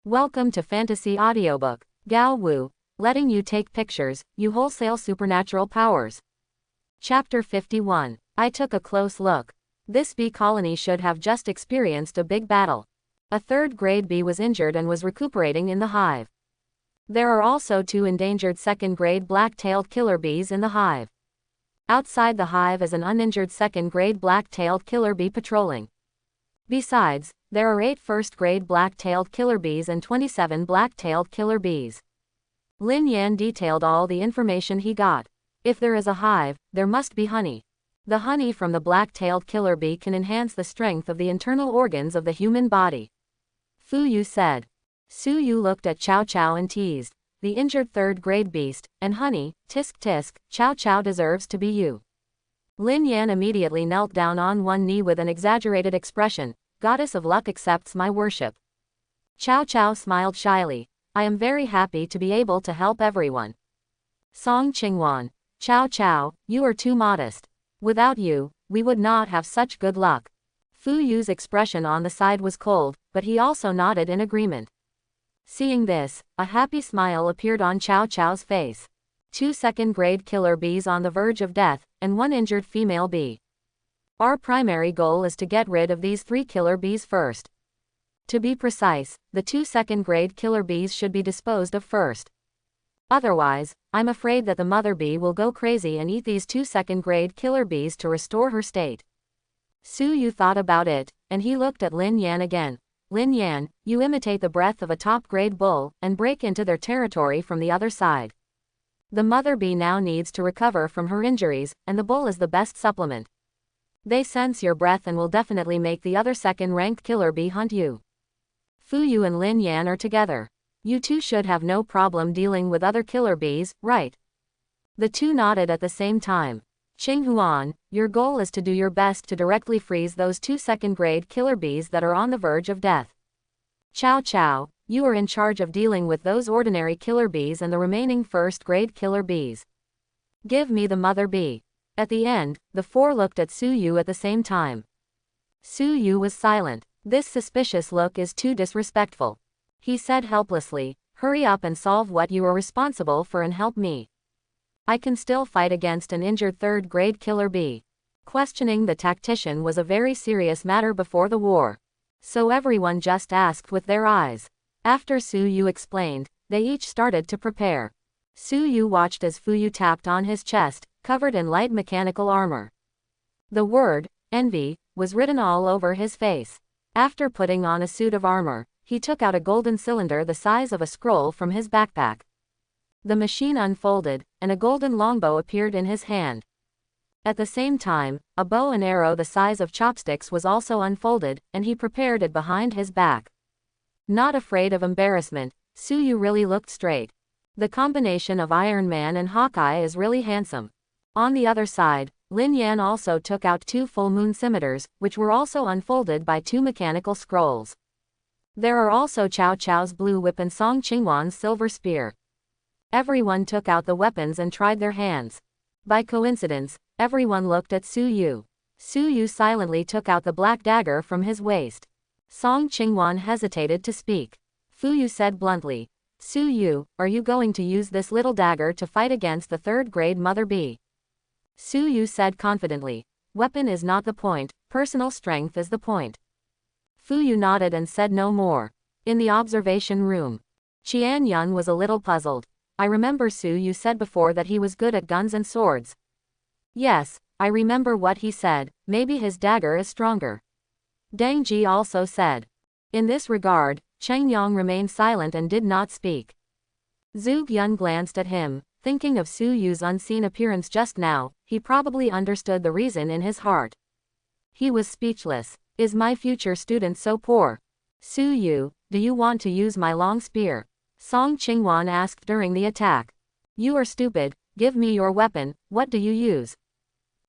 Welcome to Fantasy Audiobook. Gao Wu, letting you take pictures, you wholesale supernatural powers. Chapter 51. I took a close look. This bee colony should have just experienced a big battle. A third-grade bee was injured and was recuperating in the hive. There are also 2 endangered second-grade black-tailed killer bees in the hive. Outside the hive is an uninjured second-grade black-tailed killer bee patrolling. Besides, there are 8 first-grade black-tailed killer bees and 27 black-tailed killer bees. Lin Yan detailed all the information he got. If there is a hive, there must be honey. The honey from the black-tailed killer bee can enhance the strength of the internal organs of the human body. Fu Yu said. Su Yu looked at Chow Chow and teased. The injured third-grade beast, and honey, tisk tisk, Chow Chow deserves to be you. Lin Yan immediately knelt down on one knee with an exaggerated expression. Goddess of luck accepts my worship. Chow Chow smiled shyly. I am very happy to be able to help everyone. Song Qingwan. Chow Chow, you are too modest. Without you, we would not have such good luck. Fu Yu's expression on the side was cold, but he also nodded in agreement. Seeing this, a happy smile appeared on Chow Chow's face. 2 second-grade killer bees on the verge of death, and 1 injured female bee. Our primary goal is to get rid of these 3 killer bees first. To be precise, the 2 second-grade killer bees should be disposed of first. Otherwise, I'm afraid that the mother bee will go crazy and eat these 2 second-grade killer bees to restore her state. Su Yu thought about it, and he looked at Lin Yan again. Lin Yan, you imitate the breath of a top-grade bull, and break into their territory from the other side. The mother bee now needs to recover from her injuries, and the bull is the best supplement. They sense your breath and will definitely make the other second-ranked killer bee hunt you. Fu Yu and Lin Yan are together. You two should have no problem dealing with other killer bees, right? The two nodded at the same time. Qing Huan, your goal is to do your best to directly freeze those 2 second-grade killer bees that are on the verge of death. Chow Chow, you are in charge of dealing with those ordinary killer bees and the remaining first-grade killer bees. Give me the mother bee. At the end, the 4 looked at Su Yu at the same time. Su Yu was silent. This suspicious look is too disrespectful. He said helplessly, hurry up and solve what you are responsible for and help me. I can still fight against an injured third-grade killer bee. Questioning the tactician was a very serious matter before the war. So everyone just asked with their eyes. After Su Yu explained, they each started to prepare. Su Yu watched as Fu Yu tapped on his chest, covered in light mechanical armor. The word, envy, was written all over his face. After putting on a suit of armor, he took out a golden cylinder the size of a scroll from his backpack. The machine unfolded, and a golden longbow appeared in his hand. At the same time, a bow and arrow the size of chopsticks was also unfolded, and he prepared it behind his back. Not afraid of embarrassment, Su Yu really looked straight. The combination of Iron Man and Hawkeye is really handsome. On the other side, Lin Yan also took out 2 full moon scimitars, which were also unfolded by 2 mechanical scrolls. There are also Chow Chow's blue whip and Song Qingwan's silver spear. Everyone took out the weapons and tried their hands. By coincidence, everyone looked at Su Yu. Su Yu silently took out the black dagger from his waist. Song Qingwan hesitated to speak. Fu Yu said bluntly, Su Yu, are you going to use this little dagger to fight against the third-grade mother bee? Su Yu said confidently, weapon is not the point, personal strength is the point. Fu Yu nodded and said no more. In the observation room, Qian Yun was a little puzzled. I remember Su Yu said before that he was good at guns and swords. Yes, I remember what he said, maybe his dagger is stronger. Deng Ji also said. In this regard, Cheng Yang remained silent and did not speak. Zhuge Yun glanced at him, thinking of Su Yu's unseen appearance just now. He probably understood the reason in his heart. He was speechless. Is my future student so poor? Su Yu, do you want to use my long spear? Song Qingwan asked during the attack. You are stupid, give me your weapon, what do you use?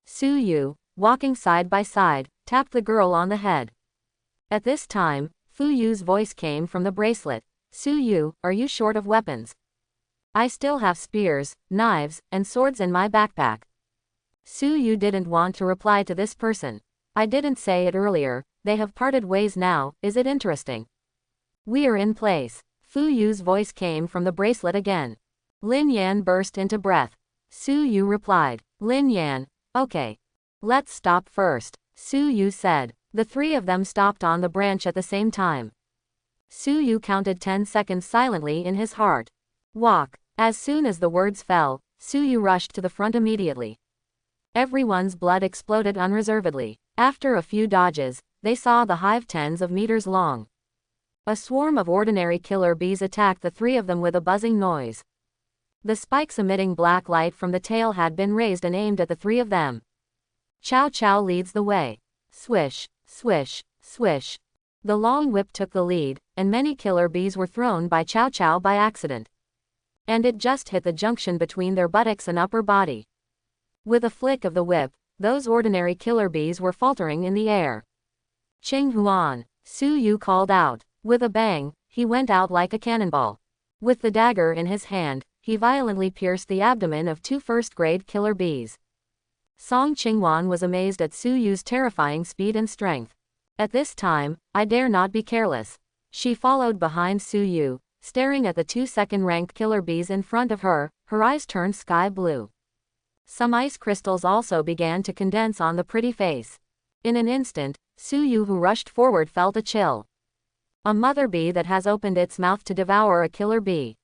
Su Yu, walking side by side, tapped the girl on the head. At this time, Fu Yu's voice came from the bracelet. Su Yu, are you short of weapons? I still have spears, knives, and swords in my backpack. Su Yu didn't want to reply to this person. I didn't say it earlier, they have parted ways now, is it interesting? We are in place. Fu Yu's voice came from the bracelet again. Lin Yan burst into breath. Su Yu replied. Lin Yan, okay. Let's stop first, Su Yu said. The three of them stopped on the branch at the same time. Su Yu counted 10 seconds silently in his heart. Walk. As soon as the words fell, Su Yu rushed to the front immediately. Everyone's blood exploded unreservedly. After a few dodges, they saw the hive tens of meters long. A swarm of ordinary killer bees attacked the three of them with a buzzing noise. The spikes emitting black light from the tail had been raised and aimed at the three of them. Chow Chow leads the way. Swish, swish, swish. The long whip took the lead, and many killer bees were thrown by Chow Chow by accident. And it just hit the junction between their buttocks and upper body. With a flick of the whip, those ordinary killer bees were faltering in the air. Qing Huan, Su Yu called out. With a bang, he went out like a cannonball. With the dagger in his hand, he violently pierced the abdomen of 2 first-grade killer bees. Song Qingwan was amazed at Su Yu's terrifying speed and strength. At this time, I dare not be careless. She followed behind Su Yu, staring at the 2 second-ranked killer bees in front of her, her eyes turned sky blue. Some ice crystals also began to condense on the pretty face. In an instant, Su Yu, who rushed forward, felt a chill. A mother bee that has opened its mouth to devour a killer bee.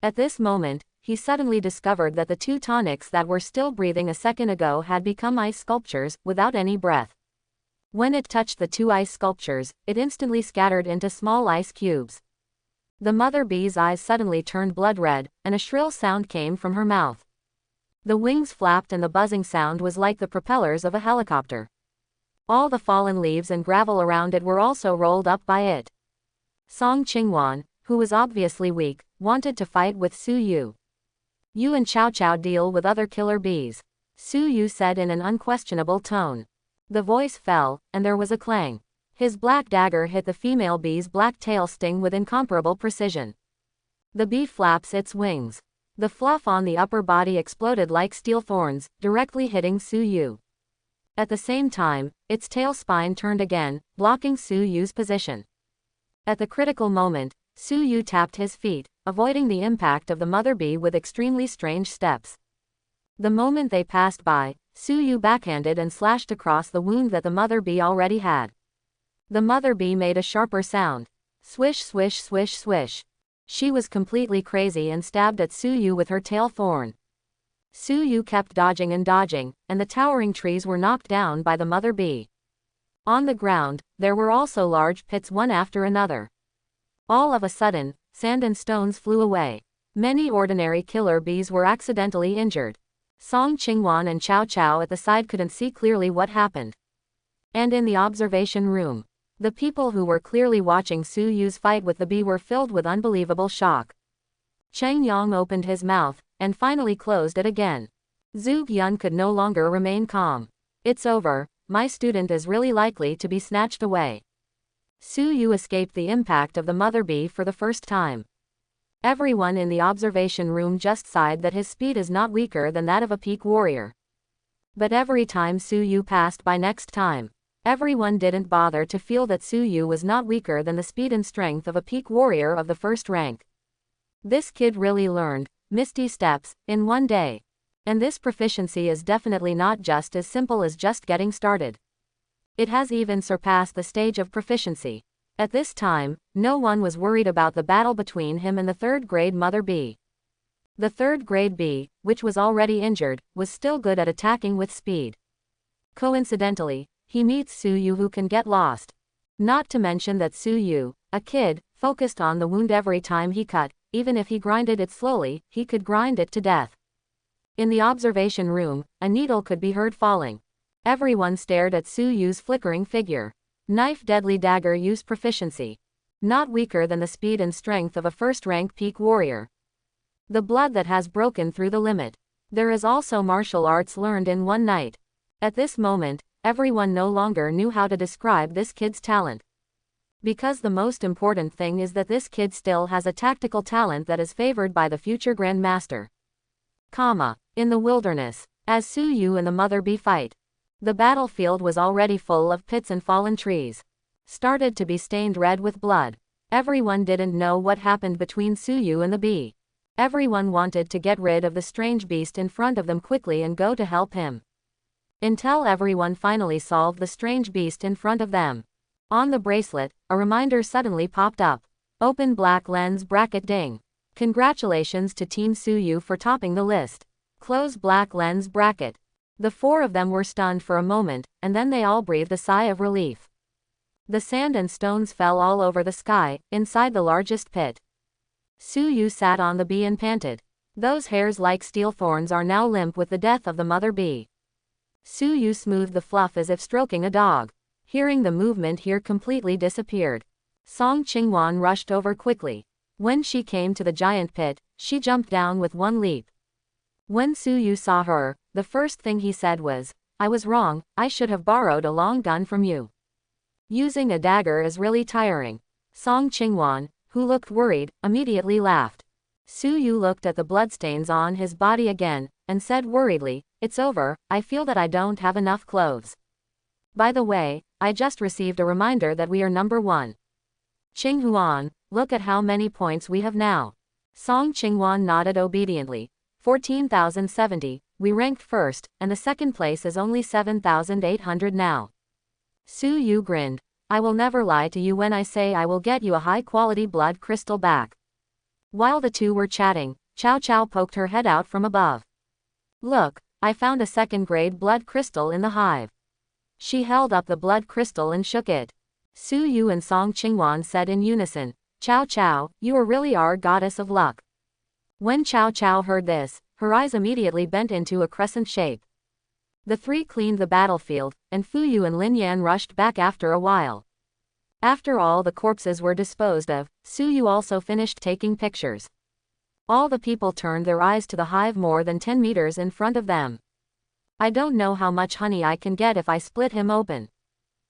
At this moment, he suddenly discovered that the 2 tonics that were still breathing a second ago had become ice sculptures, without any breath. When it touched the 2 ice sculptures, it instantly scattered into small ice cubes. The mother bee's eyes suddenly turned blood red, and a shrill sound came from her mouth. The wings flapped and the buzzing sound was like the propellers of a helicopter. All the fallen leaves and gravel around it were also rolled up by it. Song Qingwan, who was obviously weak, wanted to fight with Su Yu. You and Chow Chow deal with other killer bees, Su Yu said in an unquestionable tone. The voice fell, and there was a clang. His black dagger hit the female bee's black tail sting with incomparable precision. The bee flaps its wings. The fluff on the upper body exploded like steel thorns, directly hitting Su Yu. At the same time, its tail spine turned again, blocking Su Yu's position. At the critical moment, Su Yu tapped his feet, avoiding the impact of the mother bee with extremely strange steps. The moment they passed by, Su Yu backhanded and slashed across the wound that the mother bee already had. The mother bee made a sharper sound. Swish, swish, swish, swish. She was completely crazy and stabbed at Su Yu with her tail thorn. Su Yu kept dodging, and the towering trees were knocked down by the mother bee. On the ground, there were also large pits one after another. All of a sudden, sand and stones flew away. Many ordinary killer bees were accidentally injured. Song Qingwan and Chow Chow at the side couldn't see clearly what happened. And in the observation room, the people who were clearly watching Su Yu's fight with the bee were filled with unbelievable shock. Cheng Yang opened his mouth, and finally closed it again. Zhu Yun could no longer remain calm. It's over. My student is really likely to be snatched away. Su Yu escaped the impact of the mother bee for the first time. Everyone in the observation room just sighed that his speed is not weaker than that of a peak warrior. But every time Su Yu passed by next time, everyone didn't bother to feel that Su Yu was not weaker than the speed and strength of a peak warrior of the first rank. This kid really learned Misty Steps in one day. And this proficiency is definitely not just as simple as just getting started. It has even surpassed the stage of proficiency. At this time, no one was worried about the battle between him and the 3rd grade mother bee. The 3rd grade bee, which was already injured, was still good at attacking with speed. Coincidentally, he meets Su Yu, who can get lost. Not to mention that Su Yu, a kid, focused on the wound every time he cut. Even if he grinded it slowly, he could grind it to death. In the observation room, a needle could be heard falling. Everyone stared at Su Yu's flickering figure. Knife deadly dagger use proficiency. Not weaker than the speed and strength of a first-rank peak warrior. The blood that has broken through the limit. There is also martial arts learned in one night. At this moment, everyone no longer knew how to describe this kid's talent. Because the most important thing is that this kid still has a tactical talent that is favored by the future Grandmaster. In the wilderness, as Su Yu and the mother bee fight, the battlefield was already full of pits and fallen trees. Started to be stained red with blood. Everyone didn't know what happened between Suyu and the bee. Everyone wanted to get rid of the strange beast in front of them quickly and go to help him. Until everyone finally solved the strange beast in front of them. On the bracelet, a reminder suddenly popped up. Open black lens bracket ding. Congratulations to Team Suyu for topping the list. Close black lens bracket. The four of them were stunned for a moment, and then they all breathed a sigh of relief. The sand and stones fell all over the sky, inside the largest pit. Suyu sat on the bee and panted. Those hairs like steel thorns are now limp with the death of the mother bee. Suyu smoothed the fluff as if stroking a dog. Hearing the movement here completely disappeared. Song Qingwan rushed over quickly. When she came to the giant pit, she jumped down with one leap. When Suyu saw her, the first thing he said was, "I was wrong, I should have borrowed a long gun from you. Using a dagger is really tiring." Song Qingwan, who looked worried, immediately laughed. Suyu looked at the bloodstains on his body again, and said worriedly, "It's over, I feel that I don't have enough clothes. By the way, I just received a reminder that we are number 1. Qinghuan, look at how many points we have now." Song Qinghuan nodded obediently. 14,070, we ranked first, and the second place is only 7,800 now. Suyu grinned. "I will never lie to you when I say I will get you a high-quality blood crystal back." While the two were chatting, Chow Chow poked her head out from above. "Look, I found a second-grade blood crystal in the hive." She held up the blood crystal and shook it. Suyu and Song Qingwan said in unison, "Chow Chow, you are really our goddess of luck." When Chow Chow heard this, her eyes immediately bent into a crescent shape. The three cleaned the battlefield, and Fuyu and Lin Yan rushed back after a while. After all the corpses were disposed of, Suyu also finished taking pictures. All the people turned their eyes to the hive more than 10 meters in front of them. "I don't know how much honey I can get if I split him open."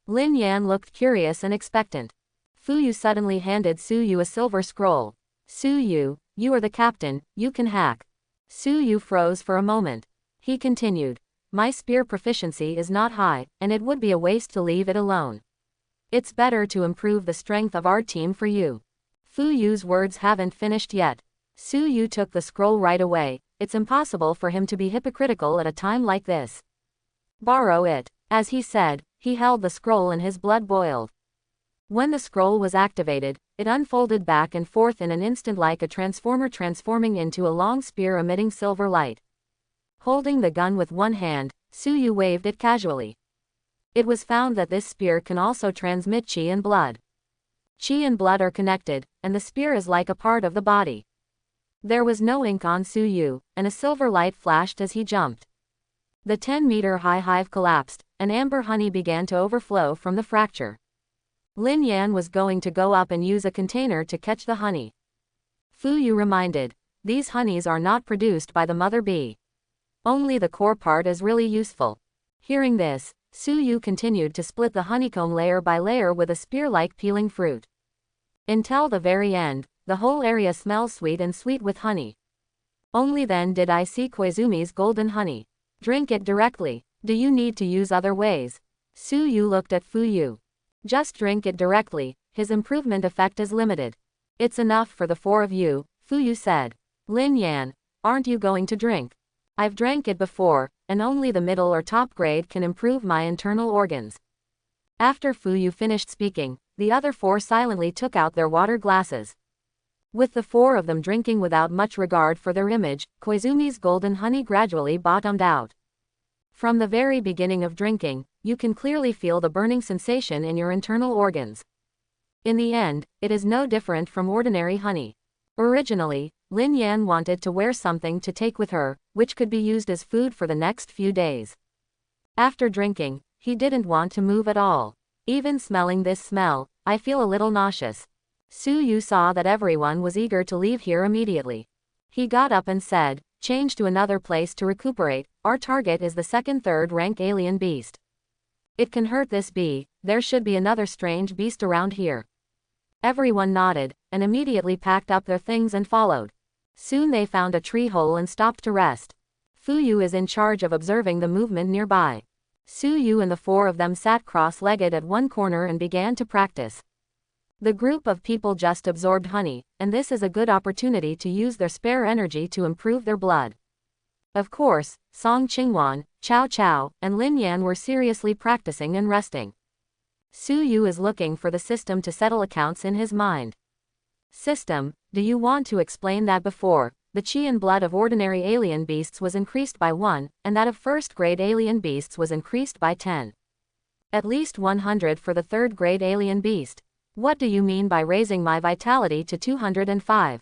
Lin Yan looked curious and expectant. Fuyu suddenly handed Suyu a silver scroll. "Suyu, you are the captain, you can hack." Suyu froze for a moment. He continued, "My spear proficiency is not high, and it would be a waste to leave it alone. It's better to improve the strength of our team for you." Fuyu's words haven't finished yet. Suyu took the scroll right away. It's impossible for him to be hypocritical at a time like this. "Borrow it." As he said, he held the scroll and his blood boiled. When the scroll was activated, it unfolded back and forth in an instant like a transformer transforming into a long spear emitting silver light. Holding the gun with one hand, Suyu waved it casually. It was found that this spear can also transmit chi and blood. Chi and blood are connected, and the spear is like a part of the body. There was no ink on Suyu, and a silver light flashed as he jumped. The 10-meter-high hive collapsed, and amber honey began to overflow from the fracture. Lin Yan was going to go up and use a container to catch the honey. Fuyu reminded, "These honeys are not produced by the mother bee. Only the core part is really useful." Hearing this, Suyu continued to split the honeycomb layer by layer with a spear-like peeling fruit. Until the very end, the whole area smells sweet and sweet with honey. Only then did I see Koizumi's golden honey. Drink it directly. Do you need to use other ways? Suyu looked at Fuyu. Just drink it directly, his improvement effect is limited. It's enough for the 4 of you, Fuyu said. Lin Yan, aren't you going to drink? I've drank it before, and only the middle or top grade can improve my internal organs. After Fuyu finished speaking, the other 4 silently took out their water glasses. With the 4 of them drinking without much regard for their image, Koizumi's golden honey gradually bottomed out. From the very beginning of drinking, you can clearly feel the burning sensation in your internal organs. In the end, it is no different from ordinary honey. Originally, Lin Yan wanted to wear something to take with her, which could be used as food for the next few days. After drinking, he didn't want to move at all. Even smelling this smell, I feel a little nauseous. Suyu saw that everyone was eager to leave here immediately. He got up and said, "Change to another place to recuperate, our target is the 2nd-3rd rank alien beast. It can hurt this bee, there should be another strange beast around here." Everyone nodded, and immediately packed up their things and followed. Soon they found a tree hole and stopped to rest. Fuyu is in charge of observing the movement nearby. Suyu and the 4 of them sat cross-legged at one corner and began to practice. The group of people just absorbed honey, and this is a good opportunity to use their spare energy to improve their blood. Of course, Song Qingwan, Chao Chao, and Lin Yan were seriously practicing and resting. Su Yu is looking for the system to settle accounts in his mind. System, do you want to explain that before, the chi and blood of ordinary alien beasts was increased by 1, and that of first-grade alien beasts was increased by 10. At least 100 for the third-grade alien beast. What do you mean by raising my vitality to 205?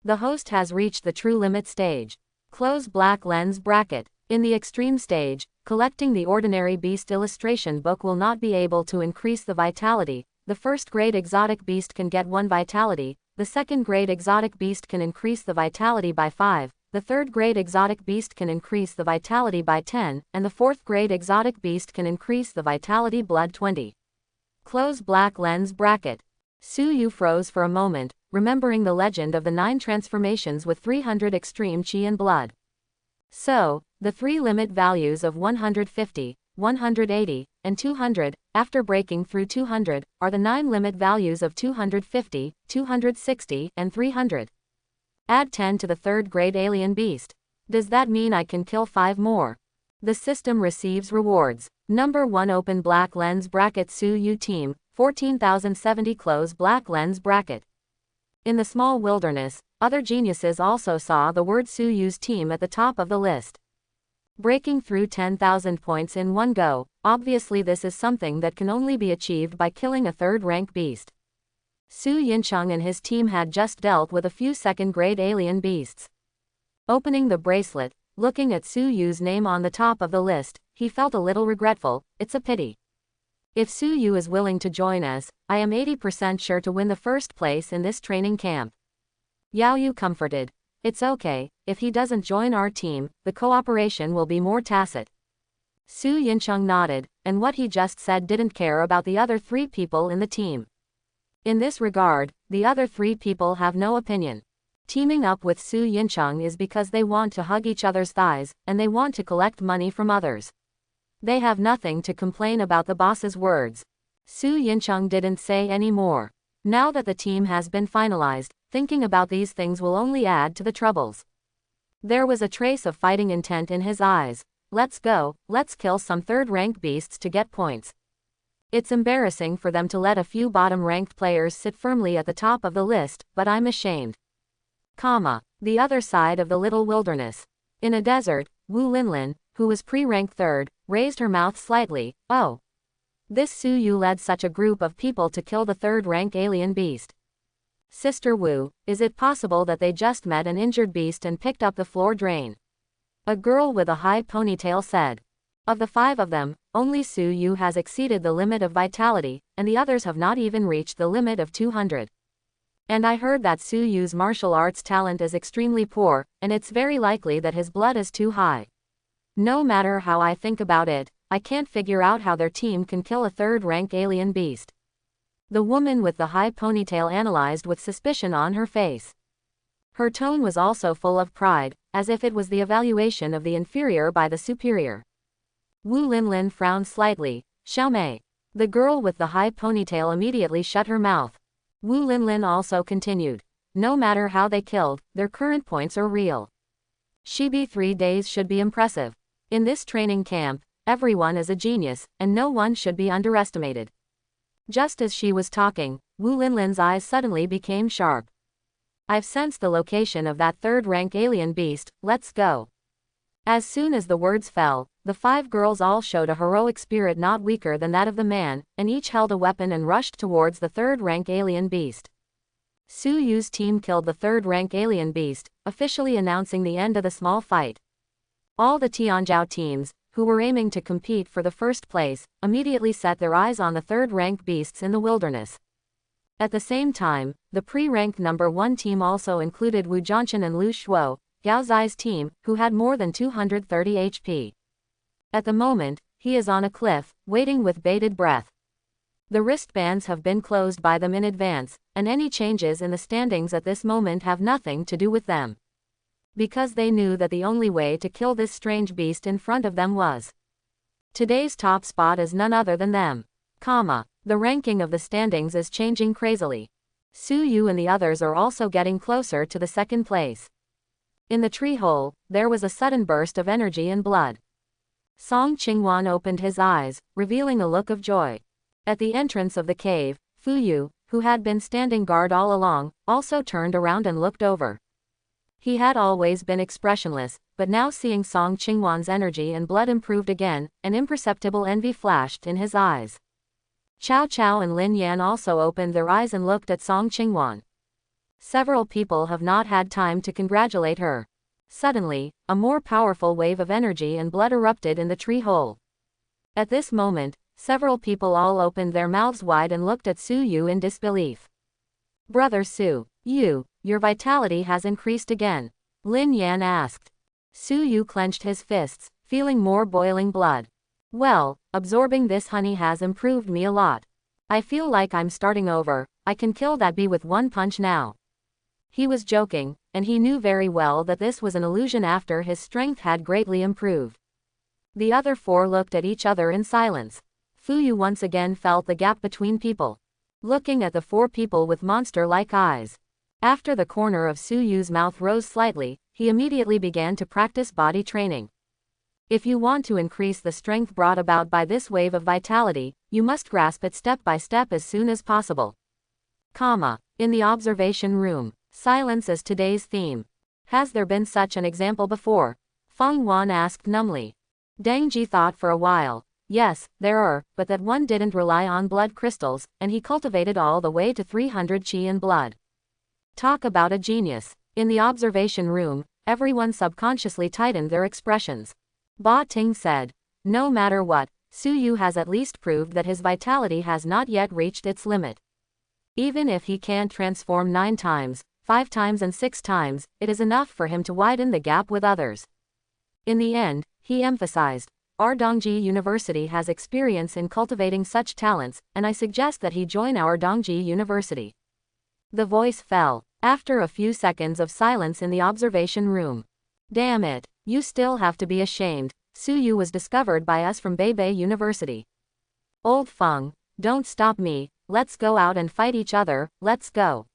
The host has reached the true limit stage. Close black lens bracket. In the extreme stage, collecting the ordinary beast illustration book will not be able to increase the vitality. The first-grade exotic beast can get 1 vitality, the second-grade exotic beast can increase the vitality by 5, the third-grade exotic beast can increase the vitality by 10, and the fourth-grade exotic beast can increase the vitality blood 20. Close black lens bracket. Su Yu froze for a moment, remembering the legend of the 9 transformations with 300 extreme chi and blood. So, the 3 limit values of 150, 180, and 200, after breaking through 200, are the 9 limit values of 250, 260, and 300. Add 10 to the third-grade alien beast. Does that mean I can kill 5 more? The system receives rewards. Number 1 open black lens bracket Su Yu team, 14,070 close black lens bracket. In the small wilderness, other geniuses also saw the word Su Yu's team at the top of the list. Breaking through 10,000 points in one go, obviously this is something that can only be achieved by killing a third-rank beast. Su Yincheng and his team had just dealt with a few second-grade alien beasts. Opening the bracelet, looking at Su Yu's name on the top of the list, he felt a little regretful. It's a pity. If Su Yu is willing to join us, I am 80% sure to win the first place in this training camp. Yao Yu comforted. It's okay, if he doesn't join our team, the cooperation will be more tacit. Su Yincheng nodded, and what he just said didn't care about the other 3 people in the team. In this regard, the other 3 people have no opinion. Teaming up with Su Yincheng is because they want to hug each other's thighs, and they want to collect money from others. They have nothing to complain about the boss's words. Su Yincheng didn't say any more. Now that the team has been finalized, thinking about these things will only add to the troubles. There was a trace of fighting intent in his eyes. Let's go, let's kill some third-rank beasts to get points. It's embarrassing for them to let a few bottom-ranked players sit firmly at the top of the list, but I'm ashamed. The other side of the little wilderness. In a desert, Wu Linlin, who was pre-ranked 3rd, raised her mouth slightly. Oh. This Su Yu led such a group of people to kill the third-rank alien beast. Sister Wu, is it possible that they just met an injured beast and picked up the floor drain? A girl with a high ponytail said. Of the 5 of them, only Su Yu has exceeded the limit of vitality, and the others have not even reached the limit of 200. And I heard that Su Yu's martial arts talent is extremely poor, and it's very likely that his blood is too high. No matter how I think about it, I can't figure out how their team can kill a third-rank alien beast. The woman with the high ponytail analyzed with suspicion on her face. Her tone was also full of pride, as if it was the evaluation of the inferior by the superior. Wu Linlin frowned slightly. Xiaomei. The girl with the high ponytail immediately shut her mouth. Wu Linlin also continued. No matter how they killed, their current points are real. Shibi 3 days should be impressive. In this training camp, everyone is a genius, and no one should be underestimated. Just as she was talking, Wu Linlin's eyes suddenly became sharp. I've sensed the location of that third-rank alien beast, let's go. As soon as the words fell, the 5 girls all showed a heroic spirit not weaker than that of the man, and each held a weapon and rushed towards the third-rank alien beast. Su Yu's team killed the third-rank alien beast, officially announcing the end of the small fight. All the Tianzhou teams, who were aiming to compete for the first place, immediately set their eyes on the third-rank beasts in the wilderness. At the same time, the pre-ranked number 1 team also included Wu Zhanchen and Lu Shuo, Yao Zai's team, who had more than 230 HP. At the moment, he is on a cliff, waiting with bated breath. The wristbands have been closed by them in advance, and any changes in the standings at this moment have nothing to do with them. Because they knew that the only way to kill this strange beast in front of them was. Today's top spot is none other than them. The ranking of the standings is changing crazily. Su Yu and the others are also getting closer to the second place. In the tree hole, there was a sudden burst of energy and blood. Song Qingwan opened his eyes, revealing a look of joy. At the entrance of the cave, Fu Yu, who had been standing guard all along, also turned around and looked over. He had always been expressionless, but now seeing Song Qingwan's energy and blood improved again, an imperceptible envy flashed in his eyes. Chao Chao and Lin Yan also opened their eyes and looked at Song Qingwan. Several people have not had time to congratulate her. Suddenly, a more powerful wave of energy and blood erupted in the tree hole. At this moment, several people all opened their mouths wide and looked at Su Yu in disbelief. Brother Su Yu, your vitality has increased again, Lin Yan asked. Su Yu clenched his fists, feeling more boiling blood. Well, absorbing this honey has improved me a lot. I feel like I'm starting over, I can kill that bee with one punch now. He was joking, and he knew very well that this was an illusion after his strength had greatly improved. The other four looked at each other in silence. Fu Yu once again felt the gap between people. Looking at the four people with monster-like eyes. After the corner of Su Yu's mouth rose slightly, he immediately began to practice body training. If you want to increase the strength brought about by this wave of vitality, you must grasp it step by step as soon as possible. In the observation room, silence is today's theme. Has there been such an example before? Feng Wan asked numbly. Deng Ji thought for a while. Yes, there are, but that one didn't rely on blood crystals, and he cultivated all the way to 300 qi in blood. Talk about a genius. In the observation room, everyone subconsciously tightened their expressions. Ba Ting said. No matter what, Su Yu has at least proved that his vitality has not yet reached its limit. Even if he can't transform 9 times, 5 times and 6 times, it is enough for him to widen the gap with others. In the end, he emphasized, our Dongji University has experience in cultivating such talents, and I suggest that he join our Dongji University. The voice fell, after a few seconds of silence in the observation room. Damn it, you still have to be ashamed, Su Yu was discovered by us from Beibei University. Old Feng, don't stop me, let's go out and fight each other, let's go.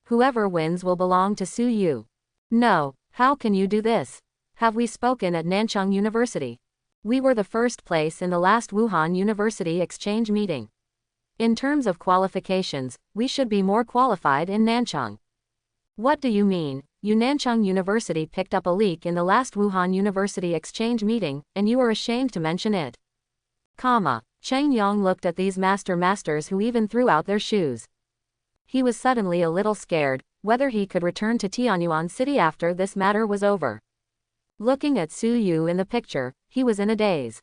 Whoever wins will belong to Su Yu. No, how can you do this? Have we spoken at Nanchang University? We were the first place in the last Wuhan University exchange meeting. In terms of qualifications, we should be more qualified in Nanchang. What do you mean? Nanchang University picked up a leak in the last Wuhan University exchange meeting, and you are ashamed to mention it. Cheng Yong looked at these masters who even threw out their shoes. He was suddenly a little scared, whether he could return to Tianyuan City after this matter was over. Looking at Su Yu in the picture, he was in a daze.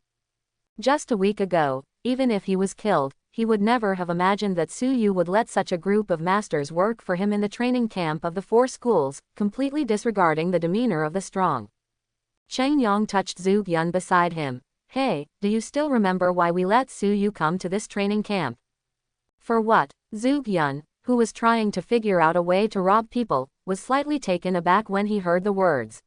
Just a week ago, even if he was killed, he would never have imagined that Su Yu would let such a group of masters work for him in the training camp of the 4 schools, completely disregarding the demeanor of the strong. Cheng Yong touched Zhu Yun beside him. Hey, do you still remember why we let Su Yu come to this training camp? For what? Zhu Yun, who was trying to figure out a way to rob people, was slightly taken aback when he heard the words.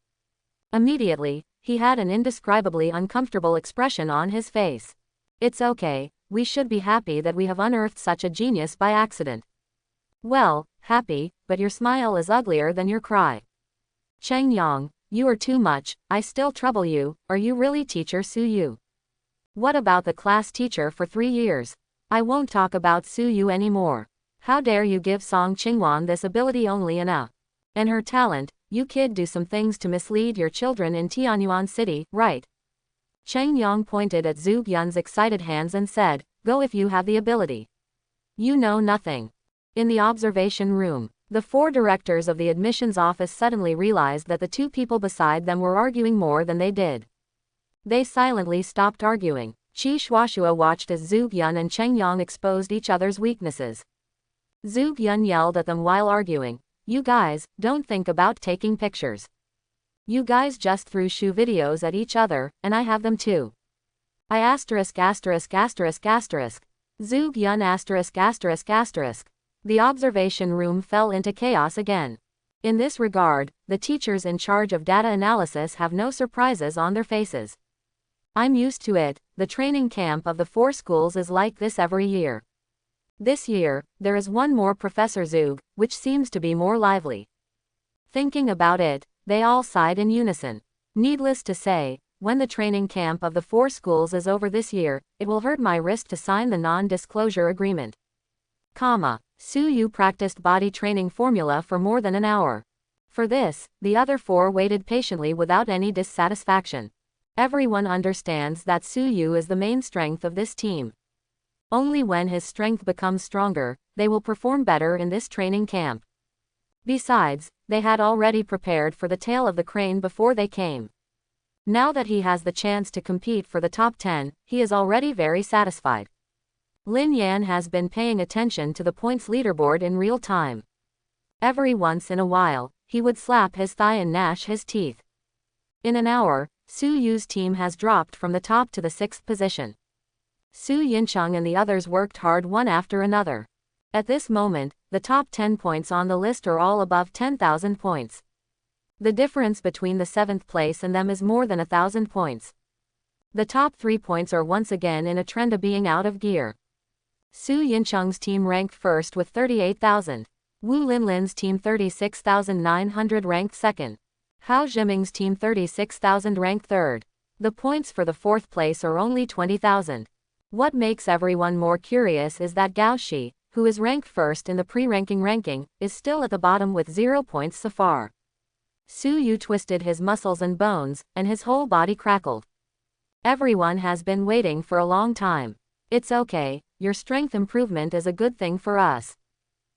Immediately, he had an indescribably uncomfortable expression on his face. It's okay, we should be happy that we have unearthed such a genius by accident. Well, happy, but your smile is uglier than your cry. Cheng Yong, you are too much, I still trouble you, are you really teacher Su Yu? What about the class teacher for 3 years? I won't talk about Su Yu anymore. How dare you give Song Qingwan this ability only and her talent, you kid do some things to mislead your children in Tianyuan City, right? Cheng Yong pointed at Zhu Yun's excited hands and said, go if you have the ability. You know nothing. In the observation room, the 4 directors of the admissions office suddenly realized that the 2 people beside them were arguing more than they did. They silently stopped arguing. Qi Shuashua watched as Zhu Yun and Cheng Yong exposed each other's weaknesses. Zhu Yun yelled at them while arguing, you guys, don't think about taking pictures. You guys just threw shoe videos at each other, and I have them too. I asterisk asterisk asterisk asterisk. Zhu Yun asterisk asterisk asterisk. The observation room fell into chaos again. In this regard, the teachers in charge of data analysis have no surprises on their faces. I'm used to it, the training camp of the 4 schools is like this every year. This year, there is one more Professor Zug, which seems to be more lively. Thinking about it, they all sighed in unison. Needless to say, when the training camp of the 4 schools is over this year, it will hurt my wrist to sign the non-disclosure agreement. Su Yu practiced body training formula for more than an hour. For this, the other 4 waited patiently without any dissatisfaction. Everyone understands that Su Yu is the main strength of this team. Only when his strength becomes stronger, they will perform better in this training camp. Besides, they had already prepared for the tail of the crane before they came. Now that he has the chance to compete for the top 10, he is already very satisfied. Lin Yan has been paying attention to the points leaderboard in real time. Every once in a while, he would slap his thigh and gnash his teeth. In an hour, Su Yu's team has dropped from the top to the 6th position. Su Yincheng and the others worked hard one after another. At this moment, the top 10 points on the list are all above 10,000 points. The difference between the 7th place and them is more than 1,000 points. The top 3 points are once again in a trend of being out of gear. Su Yincheng's team ranked first with 38,000. Wu Linlin's team 36,900 ranked second. Hao Zhiming's team 36,000 ranked third. The points for the 4th place are only 20,000. What makes everyone more curious is that Gao Shi, who is ranked first in the pre-ranking ranking, is still at the bottom with 0 points so far. Su Yu twisted his muscles and bones, and his whole body crackled. Everyone has been waiting for a long time. It's okay, your strength improvement is a good thing for us.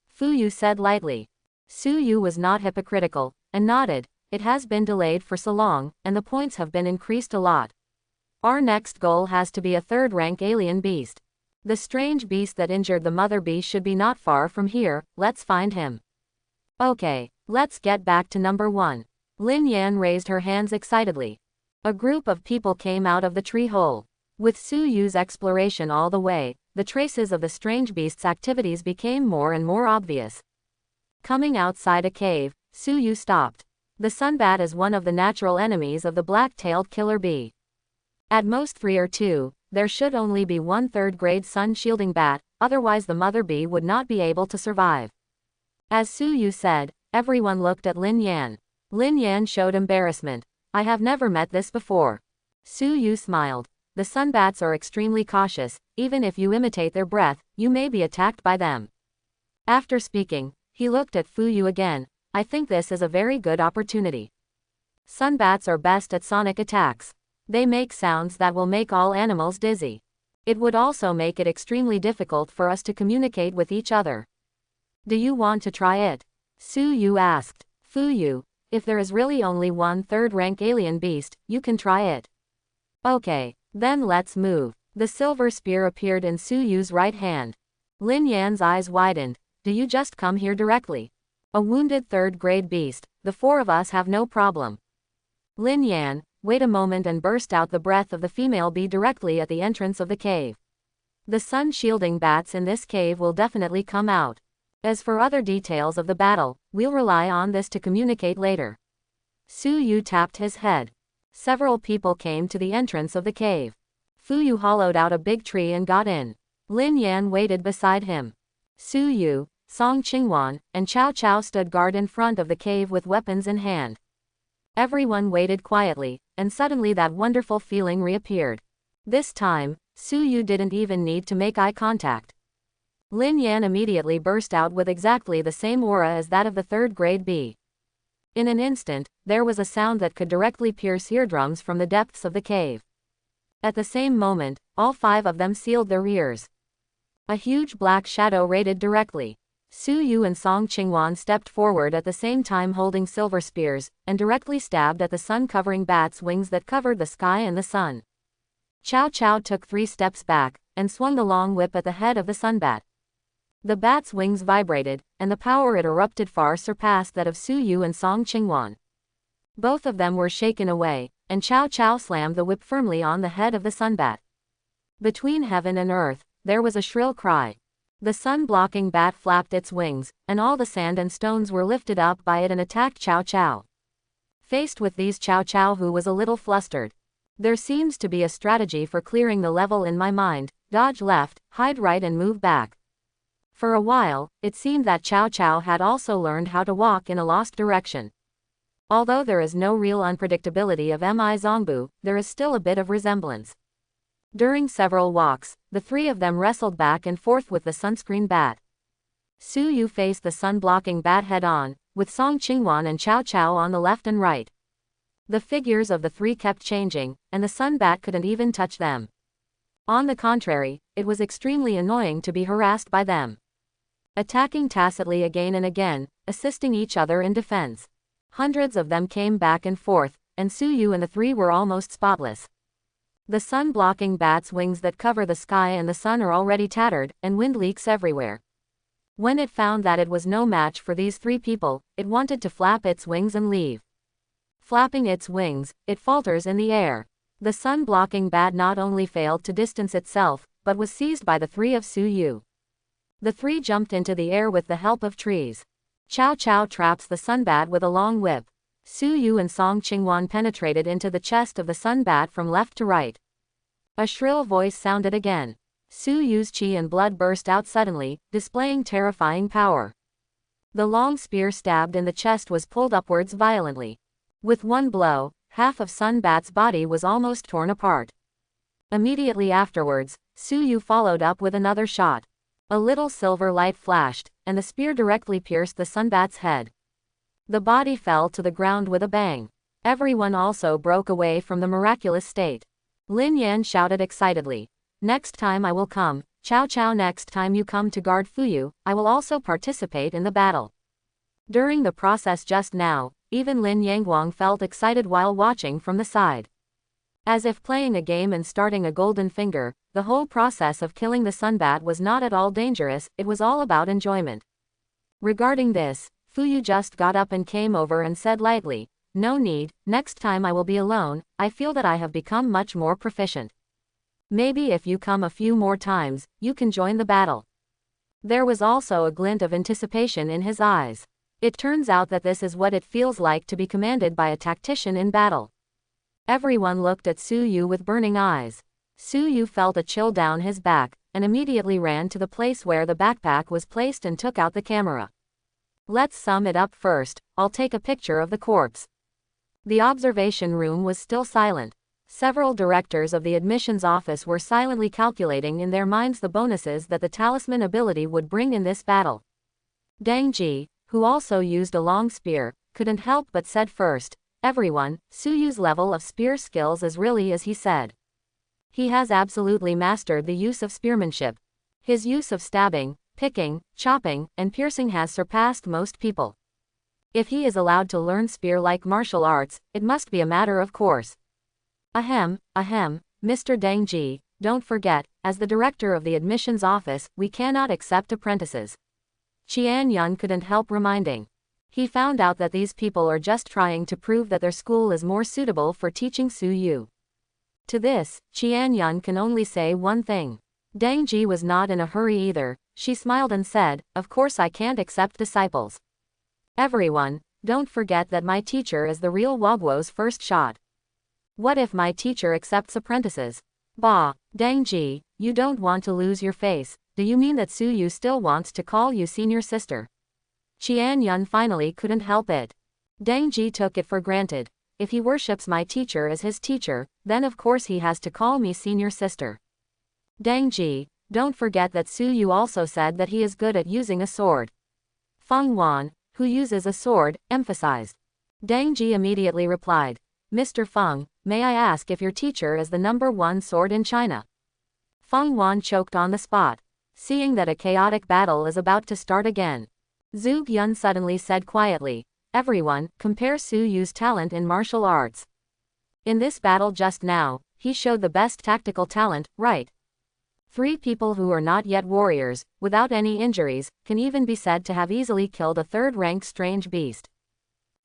Fu Yu said lightly. Su Yu was not hypocritical, and nodded. It has been delayed for so long, and the points have been increased a lot. Our next goal has to be a 3rd-rank alien beast. The strange beast that injured the mother bee should be not far from here, let's find him. Okay, let's get back to number 1. Lin Yan raised her hands excitedly. A group of people came out of the tree hole. With Su Yu's exploration all the way, the traces of the strange beast's activities became more and more obvious. Coming outside a cave, Su Yu stopped. The sunbat is one of the natural enemies of the black-tailed killer bee. At most 3 or 2, there should only be 1 3rd-grade sun-shielding bat, otherwise the mother bee would not be able to survive. As Su Yu said, everyone looked at Lin Yan. Lin Yan showed embarrassment. I have never met this before. Su Yu smiled. The sunbats are extremely cautious, even if you imitate their breath, you may be attacked by them. After speaking, he looked at Fu Yu again. I think this is a very good opportunity. Sunbats are best at sonic attacks. They make sounds that will make all animals dizzy. It would also make it extremely difficult for us to communicate with each other. Do you want to try it? Su Yu asked. Fu Yu, if there is really only 1 3rd-rank alien beast, you can try it. Okay, then let's move. The silver spear appeared in Su Yu's right hand. Lin Yan's eyes widened. Do you just come here directly? A wounded 3rd-grade beast, the 4 of us have no problem. Lin Yan, wait a moment, and burst out the breath of the female bee directly at the entrance of the cave. The sun-shielding bats in this cave will definitely come out. As for other details of the battle, we'll rely on this to communicate later. Su Yu tapped his head. Several people came to the entrance of the cave. Fu Yu hollowed out a big tree and got in. Lin Yan waited beside him. Su Yu, Song Qingwan, and Cao Cao stood guard in front of the cave with weapons in hand. Everyone waited quietly, and suddenly that wonderful feeling reappeared. This time, Su Yu didn't even need to make eye contact. Lin Yan immediately burst out with exactly the same aura as that of the 3rd-grade bee. In an instant, there was a sound that could directly pierce eardrums from the depths of the cave. At the same moment, all 5 of them sealed their ears. A huge black shadow raided directly. Su Yu and Song Qingwan stepped forward at the same time holding silver spears, and directly stabbed at the sun-covering bat's wings that covered the sky and the sun. Cao Cao took 3 steps back, and swung the long whip at the head of the sunbat. The bat's wings vibrated, and the power it erupted far surpassed that of Su Yu and Song Qingwan. Both of them were shaken away, and Cao Cao slammed the whip firmly on the head of the sunbat. Between heaven and earth, there was a shrill cry. The sun-blocking bat flapped its wings, and all the sand and stones were lifted up by it and attacked Cao Cao. Faced with these, Cao Cao, who was a little flustered. There seems to be a strategy for clearing the level in my mind: dodge left, hide right, and move back. For a while, it seemed that Cao Cao had also learned how to walk in a lost direction. Although there is no real unpredictability of Mi Zongbu, there is still a bit of resemblance. During several walks, the three of them wrestled back and forth with the sunscreen bat. Su Yu faced the sun-blocking bat head-on, with Song Qingwan and Cao Cao on the left and right. The figures of the three kept changing, and the sun bat couldn't even touch them. On the contrary, it was extremely annoying to be harassed by them. Attacking tacitly again and again, assisting each other in defense. Hundreds of them came back and forth, and Su Yu and the three were almost spotless. The sun-blocking bat's wings that cover the sky and the sun are already tattered, and wind leaks everywhere. When it found that it was no match for these three people, it wanted to flap its wings and leave. Flapping its wings, it falters in the air. The sun-blocking bat not only failed to distance itself, but was seized by the three of Su Yu. The three jumped into the air with the help of trees. Cao Cao traps the sunbat with a long whip. Su Yu and Song Qingwan penetrated into the chest of the sunbat from left to right. A shrill voice sounded again. Su Yu's qi and blood burst out suddenly, displaying terrifying power. The long spear stabbed in the chest was pulled upwards violently. With one blow, half of Sunbat's body was almost torn apart. Immediately afterwards, Su Yu followed up with another shot. A little silver light flashed, and the spear directly pierced the sunbat's head. The body fell to the ground with a bang. Everyone also broke away from the miraculous state. Lin Yan shouted excitedly. Next time I will come, Cao Cao, next time you come to guard Fuyu, I will also participate in the battle. During the process just now, even Lin Yangguang felt excited while watching from the side. As if playing a game and starting a golden finger, the whole process of killing the sunbat was not at all dangerous, it was all about enjoyment. Regarding this, Fuyu just got up and came over and said lightly, "No need, next time I will be alone, I feel that I have become much more proficient. Maybe if you come a few more times, you can join the battle." There was also a glint of anticipation in his eyes. It turns out that this is what it feels like to be commanded by a tactician in battle. Everyone looked at Su Yu with burning eyes. Su Yu felt a chill down his back, and immediately ran to the place where the backpack was placed and took out the camera. "Let's sum it up first, I'll take a picture of the corpse." The observation room was still silent. Several directors of the admissions office were silently calculating in their minds the bonuses that the talisman ability would bring in this battle. Dang Ji, who also used a long spear, couldn't help but said first, "Everyone, Su Yu's level of spear skills is really as he said. He has absolutely mastered the use of spearmanship. His use of stabbing, picking, chopping, and piercing has surpassed most people. If he is allowed to learn spear-like martial arts, it must be a matter of course." Ahem, Mr. Dang Ji, don't forget, as the director of the admissions office, we cannot accept apprentices. Qian Yun couldn't help reminding. He found out that these people are just trying to prove that their school is more suitable for teaching Su Yu. To this, Qian Yun can only say one thing. Dang Ji was not in a hurry either. She smiled and said, "Of course I can't accept disciples. Everyone, don't forget that my teacher is the real Wagwo's first shot. What if my teacher accepts apprentices?" "Bah, Dang Ji, you don't want to lose your face. Do you mean that Su Yu still wants to call you senior sister?" Qian Yun finally couldn't help it. Dang Ji took it for granted. If he worships my teacher as his teacher, then of course he has to call me senior sister. Dang Ji, don't forget that Su Yu also said that he is good at using a sword. Feng Wan, who uses a sword, emphasized. Dang Ji immediately replied, "Mr. Feng, may I ask if your teacher is the #1 sword in China?" Feng Wan choked on the spot. Seeing that a chaotic battle is about to start again, Zhuge Yun suddenly said quietly, "Everyone, compare Su Yu's talent in martial arts. In this battle just now, he showed the best tactical talent, right? 3 people who are not yet warriors, without any injuries, can even be said to have easily killed a 3rd-ranked strange beast.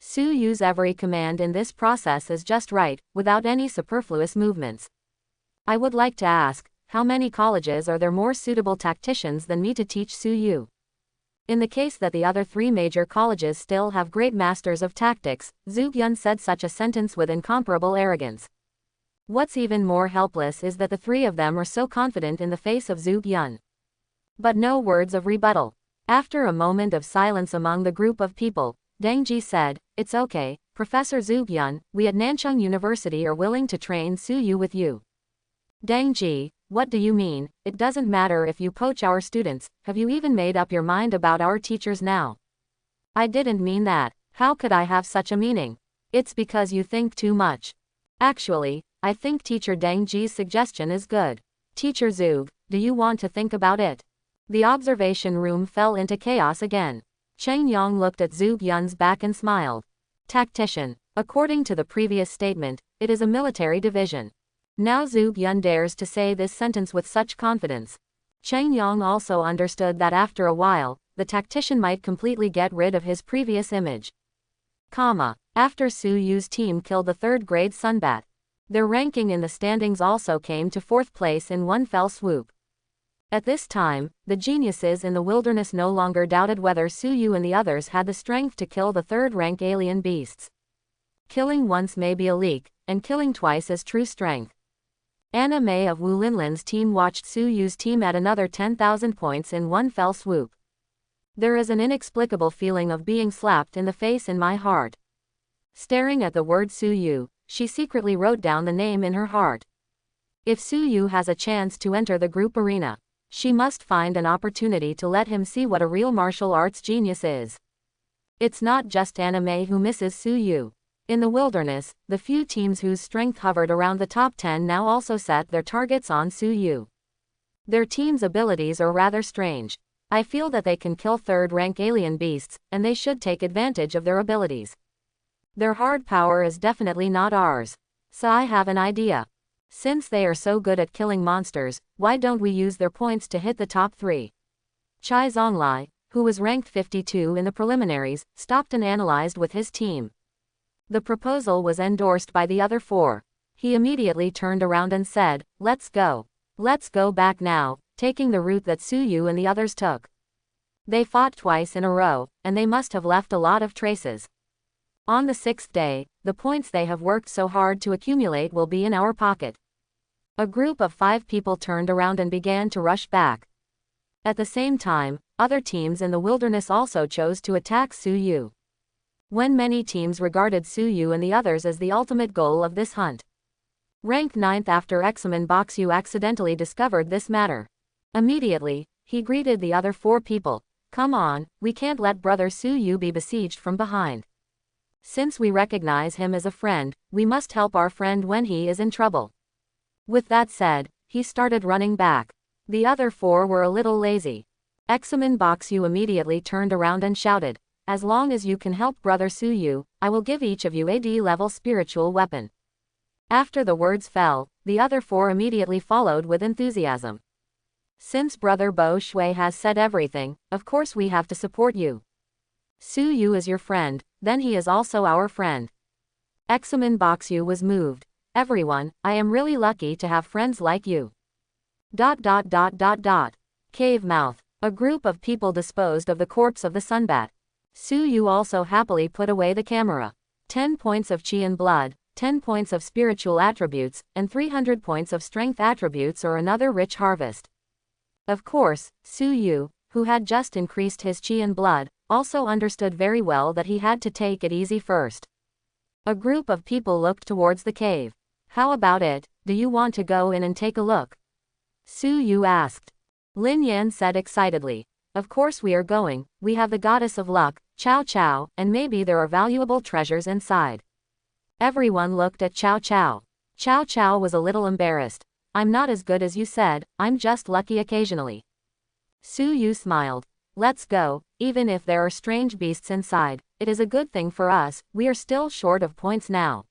Su Yu's every command in this process is just right, without any superfluous movements. I would like to ask, how many colleges are there more suitable tacticians than me to teach Su Yu? In the case that the other 3 major colleges still have great masters of tactics," Zhuge Yun said such a sentence with incomparable arrogance. What's even more helpless is that the 3 of them are so confident in the face of Zhuge Yun. But no words of rebuttal. After a moment of silence among the group of people, Deng Ji said, "It's okay, Professor Zhu Yun, we at Nanchang University are willing to train Su Yu with you." Deng Ji, what do you mean? It doesn't matter if you poach our students, have you even made up your mind about our teachers now? I didn't mean that, how could I have such a meaning? It's because you think too much. Actually, I think Teacher Deng Ji's suggestion is good. Teacher Zhu, do you want to think about it? The observation room fell into chaos again. Cheng Yang looked at Zhu Yun's back and smiled. Tactician. According to the previous statement, it is a military division. Now Zhu Yun dares to say this sentence with such confidence. Cheng Yang also understood that after a while, the tactician might completely get rid of his previous image. After Su Yu's team killed the third-grade Sunbat, their ranking in the standings also came to 4th place in one fell swoop. At this time, the geniuses in the wilderness no longer doubted whether Su Yu and the others had the strength to kill the third-rank alien beasts. Killing once may be a leak, and killing twice is true strength. Anna May of Wu Linlin's team watched Su Yu's team at another 10,000 points in one fell swoop. There is an inexplicable feeling of being slapped in the face in my heart. Staring at the word Su Yu, she secretly wrote down the name in her heart. If Su Yu has a chance to enter the group arena, she must find an opportunity to let him see what a real martial arts genius is. It's not just Anna May who misses Su Yu. In the wilderness, the few teams whose strength hovered around the top 10 now also set their targets on Su Yu. Their team's abilities are rather strange. I feel that they can kill third-rank alien beasts, and they should take advantage of their abilities. Their hard power is definitely not ours. So I have an idea. Since they are so good at killing monsters, why don't we use their points to hit the top 3? Chai Zonglai, who was ranked 52 in the preliminaries, stopped and analyzed with his team. The proposal was endorsed by the other 4. He immediately turned around and said, "Let's go. Let's go back now," taking the route that Su Yu and the others took. They fought twice in a row, and they must have left a lot of traces. On the 6th day, the points they have worked so hard to accumulate will be in our pocket. A group of 5 people turned around and began to rush back. At the same time, other teams in the wilderness also chose to attack Su Yu. When many teams regarded Su Yu and the others as the ultimate goal of this hunt. Ranked 9th after Examen Boxu accidentally discovered this matter. Immediately, he greeted the other 4 people. "Come on, we can't let brother Su Yu be besieged from behind. Since we recognize him as a friend, we must help our friend when he is in trouble." With that said, he started running back. The other 4 were a little lazy. Examen Boxu immediately turned around and shouted, "As long as you can help brother Su Yu, I will give each of you a D-level spiritual weapon." After the words fell, the other 4 immediately followed with enthusiasm. "Since brother Bo Shui has said everything, of course we have to support you. Su Yu is your friend, then he is also our friend." Examen Boxu was moved. "Everyone, I am really lucky to have friends like you." Cave mouth. A group of people disposed of the corpse of the Sunbat. Su Yu also happily put away the camera. 10 points of chi and blood, 10 points of spiritual attributes, and 300 points of strength attributes or another rich harvest. Of course, Su Yu, who had just increased his chi and blood, also understood very well that he had to take it easy first. A group of people looked towards the cave. "How about it, do you want to go in and take a look?" Su Yu asked. Lin Yan said excitedly, "Of course we are going, we have the goddess of luck, Chow Chow, and maybe there are valuable treasures inside." Everyone looked at Chow Chow. Chow Chow was a little embarrassed. "I'm not as good as you said, I'm just lucky occasionally." Su Yu smiled. "Let's go, even if there are strange beasts inside, it is a good thing for us, we are still short of points now."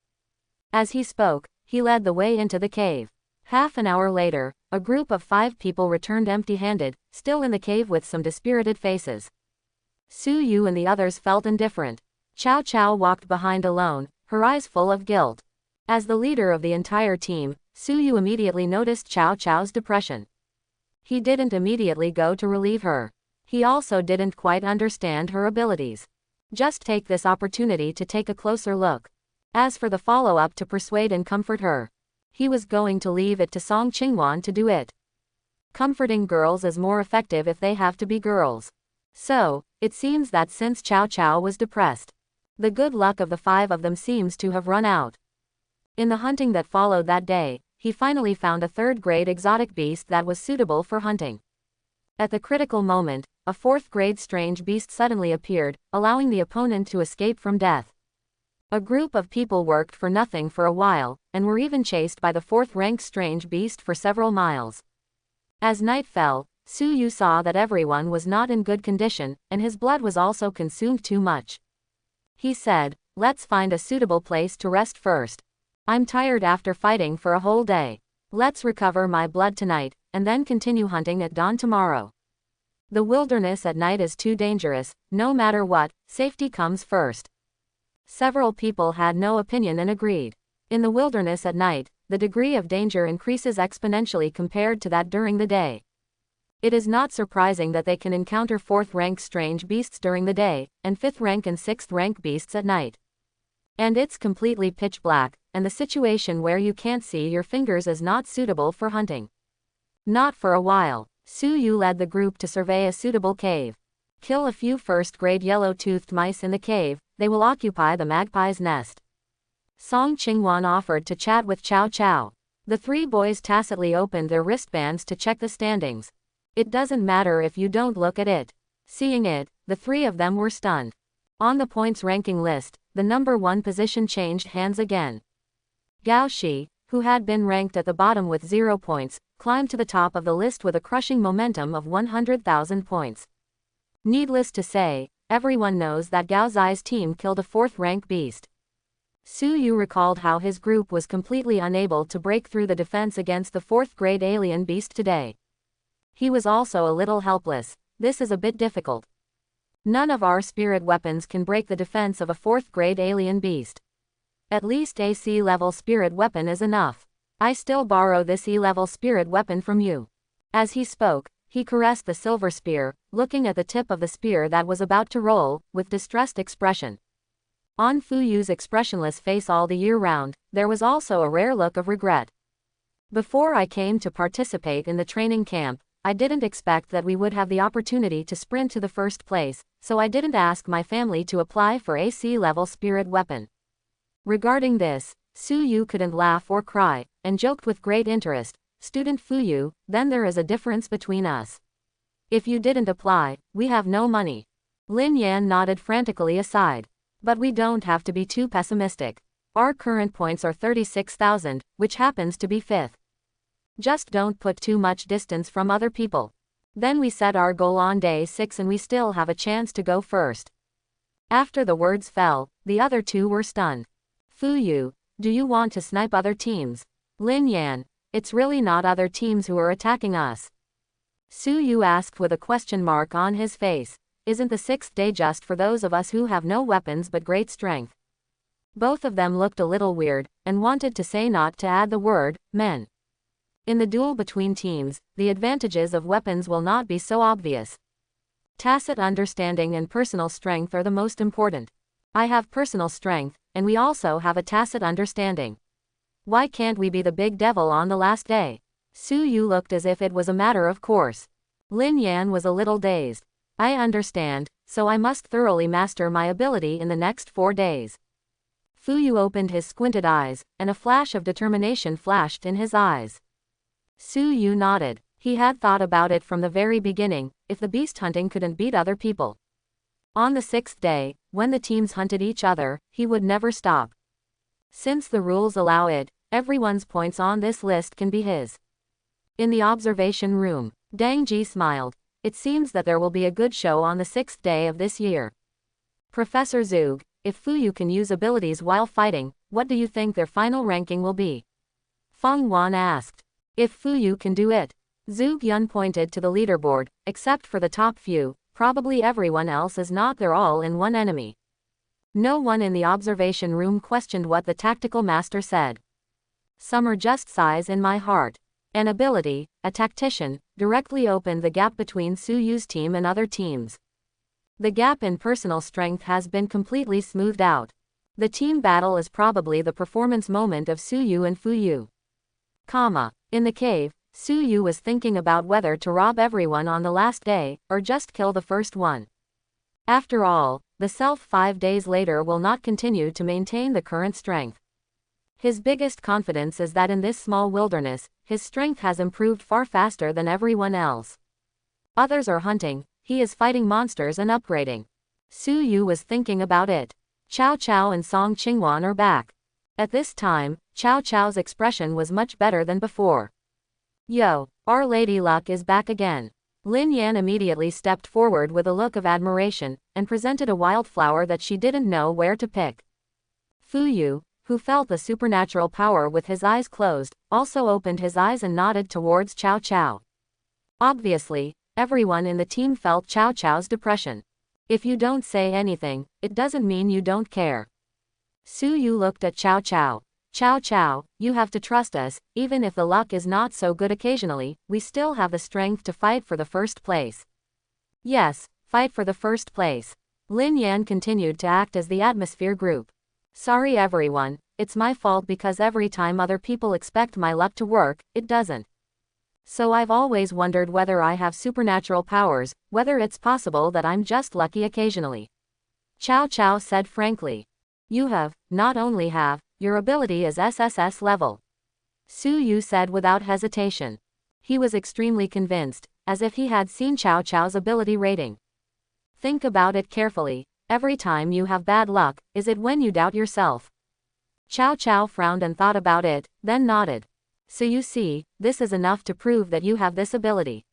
As he spoke, he led the way into the cave. Half an hour later, a group of 5 people returned empty-handed, still in the cave with some dispirited faces. Su Yu and the others felt indifferent. Chow Chow walked behind alone, her eyes full of guilt. As the leader of the entire team, Su Yu immediately noticed Chow Chow's depression. He didn't immediately go to relieve her. He also didn't quite understand her abilities. Just take this opportunity to take a closer look. As for the follow-up to persuade and comfort her, he was going to leave it to Song Qingwan to do it. Comforting girls is more effective if they have to be girls. So, it seems that since Chow Chow was depressed, the good luck of the 5 of them seems to have run out. In the hunting that followed that day, he finally found a 3rd-grade exotic beast that was suitable for hunting. At the critical moment, a 4th-grade strange beast suddenly appeared, allowing the opponent to escape from death. A group of people worked for nothing for a while, and were even chased by the 4th-ranked strange beast for several miles. As night fell, Su Yu saw that everyone was not in good condition, and his blood was also consumed too much. He said, "Let's find a suitable place to rest first. I'm tired after fighting for a whole day. Let's recover my blood tonight, and then continue hunting at dawn tomorrow. The wilderness at night is too dangerous, no matter what, safety comes first." Several people had no opinion and agreed. In the wilderness at night, the degree of danger increases exponentially compared to that during the day. It is not surprising that they can encounter 4th-rank strange beasts during the day, and 5th-rank and 6th-rank beasts at night. And it's completely pitch black, and the situation where you can't see your fingers is not suitable for hunting. Not for a while. Su Yu led the group to survey a suitable cave. Kill a few 1st-grade yellow-toothed mice in the cave, they will occupy the magpie's nest. Song Qingwan offered to chat with Chow Chow. The 3 boys tacitly opened their wristbands to check the standings. It doesn't matter if you don't look at it. Seeing it, the 3 of them were stunned. On the points ranking list, the number 1 position changed hands again. Gao Shi, who had been ranked at the bottom with 0 points, climbed to the top of the list with a crushing momentum of 100,000 points. Needless to say, everyone knows that Gao Zai's team killed a 4th-rank beast. Su Yu recalled how his group was completely unable to break through the defense against the 4th-grade alien beast today. He was also a little helpless. This is a bit difficult. None of our spirit weapons can break the defense of a 4th-grade alien beast. At least a C-level spirit weapon is enough. I still borrow this E-level spirit weapon from you. As he spoke, he caressed the silver spear, looking at the tip of the spear that was about to roll, with distressed expression. On Fu Yu's expressionless face all the year round, there was also a rare look of regret. Before I came to participate in the training camp, I didn't expect that we would have the opportunity to sprint to the first place, so I didn't ask my family to apply for a C-level spirit weapon. Regarding this, Su Yu couldn't laugh or cry, and joked with great interest, "Student Fu Yu, then there is a difference between us. If you didn't apply, we have no money." Lin Yan nodded frantically aside. "But we don't have to be too pessimistic. Our current points are 36,000, which happens to be 5th. Just don't put too much distance from other people. Then we set our goal on day 6 and we still have a chance to go first." After the words fell, the other 2 were stunned. "Fu Yu, do you want to snipe other teams?" "Lin Yan, it's really not other teams who are attacking us?" Su Yu asked with a question mark on his face. "Isn't the 6th day just for those of us who have no weapons but great strength?" Both of them looked a little weird, and wanted to say not to add the word, men. In the duel between teams, the advantages of weapons will not be so obvious. Tacit understanding and personal strength are the most important. I have personal strength, and we also have a tacit understanding. Why can't we be the big devil on the last day? Su Yu looked as if it was a matter of course. Lin Yan was a little dazed. "I understand, so I must thoroughly master my ability in the next 4 days." Fu Yu opened his squinted eyes, and a flash of determination flashed in his eyes. Su Yu nodded. He had thought about it from the very beginning, if the beast hunting couldn't beat other people. On the 6th day, when the teams hunted each other, he would never stop. Since the rules allow it, everyone's points on this list can be his. In the observation room, Dang Ji smiled. "It seems that there will be a good show on the 6th day of this year. Professor Zug, if Fu Yu can use abilities while fighting, what do you think their final ranking will be?" Feng Wan asked. "If Fu Yu can do it." Zug Yun pointed to the leaderboard. "Except for the top few, probably everyone else is not their all-in-one enemy." No one in the observation room questioned what the tactical master said. "Summer just sighs in my heart." An ability, a tactician, directly opened the gap between Su Yu's team and other teams. The gap in personal strength has been completely smoothed out. The team battle is probably the performance moment of Su Yu and Fu Yu. In the cave, Su Yu was thinking about whether to rob everyone on the last day, or just kill the first one. After all, the self 5 days later will not continue to maintain the current strength. His biggest confidence is that in this small wilderness, his strength has improved far faster than everyone else. Others are hunting, he is fighting monsters and upgrading. Su Yu was thinking about it. Cao Cao and Song Qingwan are back. At this time, Cao Cao's expression was much better than before. Yo, Our Lady Luck is back again. Lin Yan immediately stepped forward with a look of admiration, and presented a wildflower that she didn't know where to pick. Fu Yu, who felt the supernatural power with his eyes closed, also opened his eyes and nodded towards Cao Cao. Obviously, everyone in the team felt Cao Cao's depression. If you don't say anything, it doesn't mean you don't care. Su Yu looked at Cao Cao. Cao Cao, you have to trust us, even if the luck is not so good occasionally, we still have the strength to fight for the first place. Yes, fight for the first place. Lin Yan continued to act as the atmosphere group. Sorry everyone, it's my fault because every time other people expect my luck to work, it doesn't. So I've always wondered whether I have supernatural powers, whether it's possible that I'm just lucky occasionally. Cao Cao said frankly. You have, not only have, your ability is SSS level. Su Yu said without hesitation. He was extremely convinced, as if he had seen Cao Cao's ability rating. Think about it carefully, every time you have bad luck, is it when you doubt yourself? Cao Cao frowned and thought about it, then nodded. So you see, this is enough to prove that you have this ability.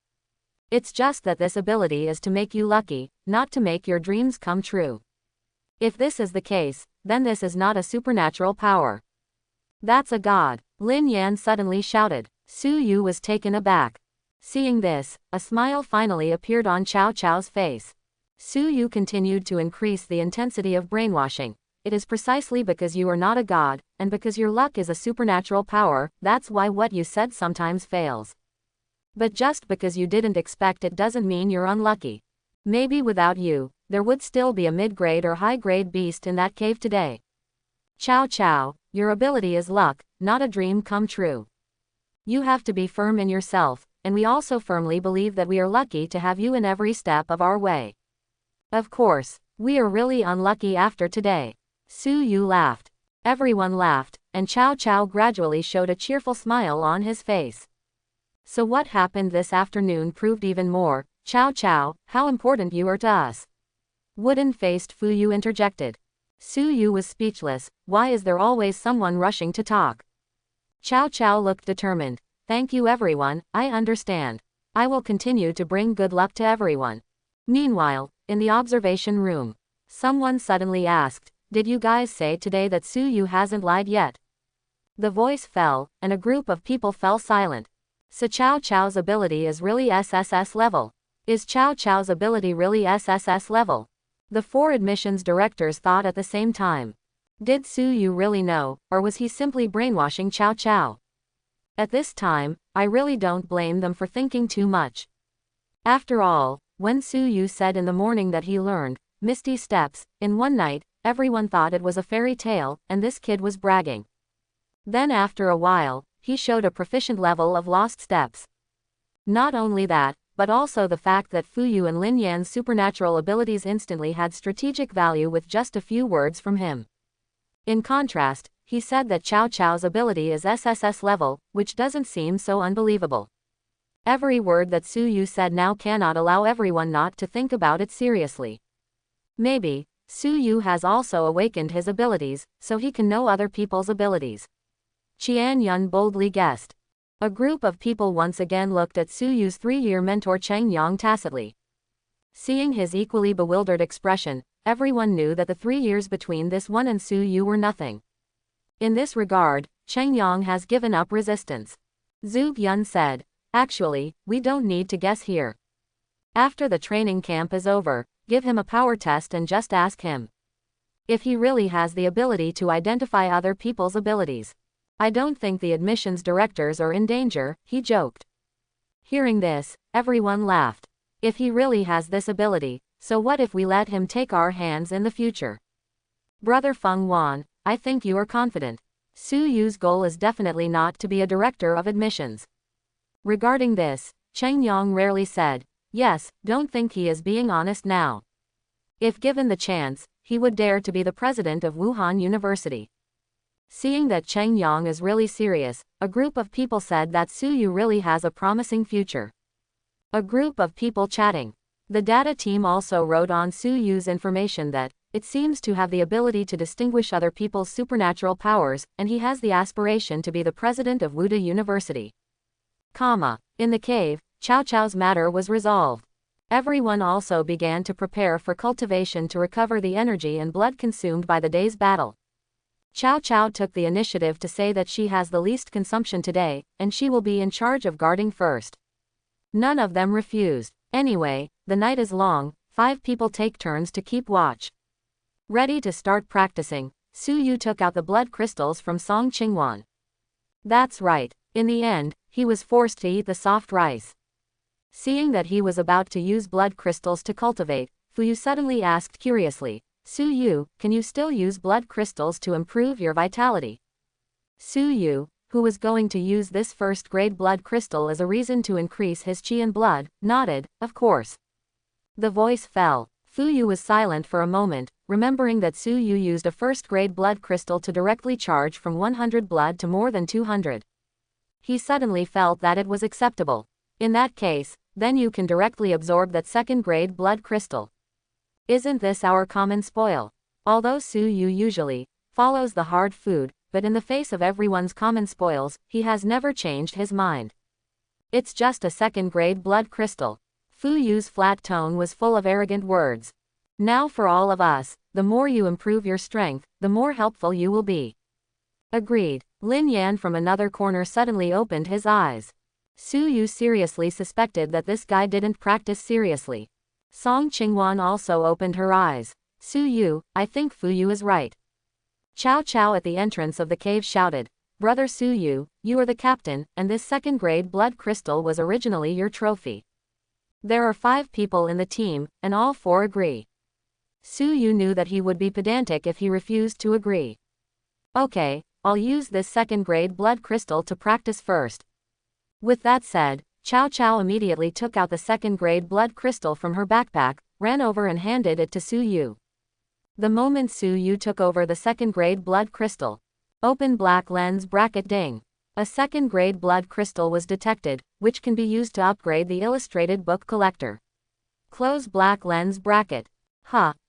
It's just that this ability is to make you lucky, not to make your dreams come true. If this is the case, then this is not a supernatural power. That's a god, Lin Yan suddenly shouted. Su Yu was taken aback. Seeing this, a smile finally appeared on Cao Cao's face. Su Yu continued to increase the intensity of brainwashing. It is precisely because you are not a god, and because your luck is a supernatural power, that's why what you said sometimes fails. But just because you didn't expect it doesn't mean you're unlucky. Maybe without you, there would still be a mid-grade or high-grade beast in that cave today. Cao Cao, your ability is luck, not a dream come true. You have to be firm in yourself, and we also firmly believe that we are lucky to have you in every step of our way. Of course, we are really unlucky after today. Su Yu laughed. Everyone laughed, and Cao Cao gradually showed a cheerful smile on his face. So what happened this afternoon proved even more, Cao Cao, how important you are to us. Wooden-faced Fu Yu interjected. Su Yu was speechless. Why is there always someone rushing to talk? Cao Cao looked determined. Thank you everyone, I understand. I will continue to bring good luck to everyone. Meanwhile, in the observation room, someone suddenly asked, did you guys say today that Su Yu hasn't lied yet? The voice fell, and a group of people fell silent. So Cao Cao's ability is really SSS level. Is Cao Cao's ability really SSS level? The 4 admissions directors thought at the same time. Did Su Yu really know, or was he simply brainwashing Cao Cao? At this time, I really don't blame them for thinking too much. After all, when Su Yu said in the morning that he learned misty steps in one night, everyone thought it was a fairy tale, and this kid was bragging. Then after a while, he showed a proficient level of lost steps. Not only that, but also the fact that Fu Yu and Lin Yan's supernatural abilities instantly had strategic value with just a few words from him. In contrast, he said that Cao Cao's ability is SSS level, which doesn't seem so unbelievable. Every word that Su Yu said now cannot allow everyone not to think about it seriously. Maybe, Su Yu has also awakened his abilities, so he can know other people's abilities. Qian Yun boldly guessed. A group of people once again looked at Su Yu's 3-year mentor Cheng Yang tacitly. Seeing his equally bewildered expression, everyone knew that the 3 years between this one and Su Yu were nothing. In this regard, Cheng Yang has given up resistance. Zhu Yun said, actually, we don't need to guess here. After the training camp is over, give him a power test and just ask him if he really has the ability to identify other people's abilities. I don't think the admissions directors are in danger, he joked. Hearing this, everyone laughed. If he really has this ability, so what if we let him take our hands in the future? Brother Feng Wan, I think you are confident. Su Yu's goal is definitely not to be a director of admissions. Regarding this, Cheng Yang rarely said, "Yes, don't think he is being honest now." If given the chance, he would dare to be the president of Wuhan University. Seeing that Cheng Yang is really serious, a group of people said that Su Yu really has a promising future. A group of people chatting. The data team also wrote on Su Yu's information that it seems to have the ability to distinguish other people's supernatural powers, and he has the aspiration to be the president of Wuda University. In the cave, Cao Cao's matter was resolved. Everyone also began to prepare for cultivation to recover the energy and blood consumed by the day's battle. Cao Cao took the initiative to say that she has the least consumption today, and she will be in charge of guarding first. None of them refused. Anyway, the night is long, 5 people take turns to keep watch. Ready to start practicing, Su Yu took out the blood crystals from Song Qingwan. That's right, in the end, he was forced to eat the soft rice. Seeing that he was about to use blood crystals to cultivate, Fu Yu suddenly asked curiously, "Su Yu, can you still use blood crystals to improve your vitality?" Su Yu, who was going to use this first-grade blood crystal as a reason to increase his qi and blood, nodded, "Of course." The voice fell. Fu Yu was silent for a moment, remembering that Su Yu used a first-grade blood crystal to directly charge from 100 blood to more than 200. He suddenly felt that it was acceptable. In that case, then you can directly absorb that second-grade blood crystal. Isn't this our common spoil? Although Su Yu usually follows the hard food, but in the face of everyone's common spoils, he has never changed his mind. It's just a second-grade blood crystal. Fu Yu's flat tone was full of arrogant words. Now for all of us, the more you improve your strength, the more helpful you will be. Agreed. Lin Yan from another corner suddenly opened his eyes. Su Yu seriously suspected that this guy didn't practice seriously. Song Qingwan also opened her eyes. Su Yu, I think Fu Yu is right. Cao Cao at the entrance of the cave shouted, "Brother Su Yu, you are the captain, and this second-grade blood crystal was originally your trophy." There are 5 people in the team, and all 4 agree. Su Yu knew that he would be pedantic if he refused to agree. "Okay, I'll use this second-grade blood crystal to practice first." With that said, Cao Cao immediately took out the second-grade blood crystal from her backpack, ran over and handed it to Su Yu. The moment Su Yu took over the second-grade blood crystal, open black lens bracket ding. A second-grade blood crystal was detected, which can be used to upgrade the illustrated book collector. Close black lens bracket.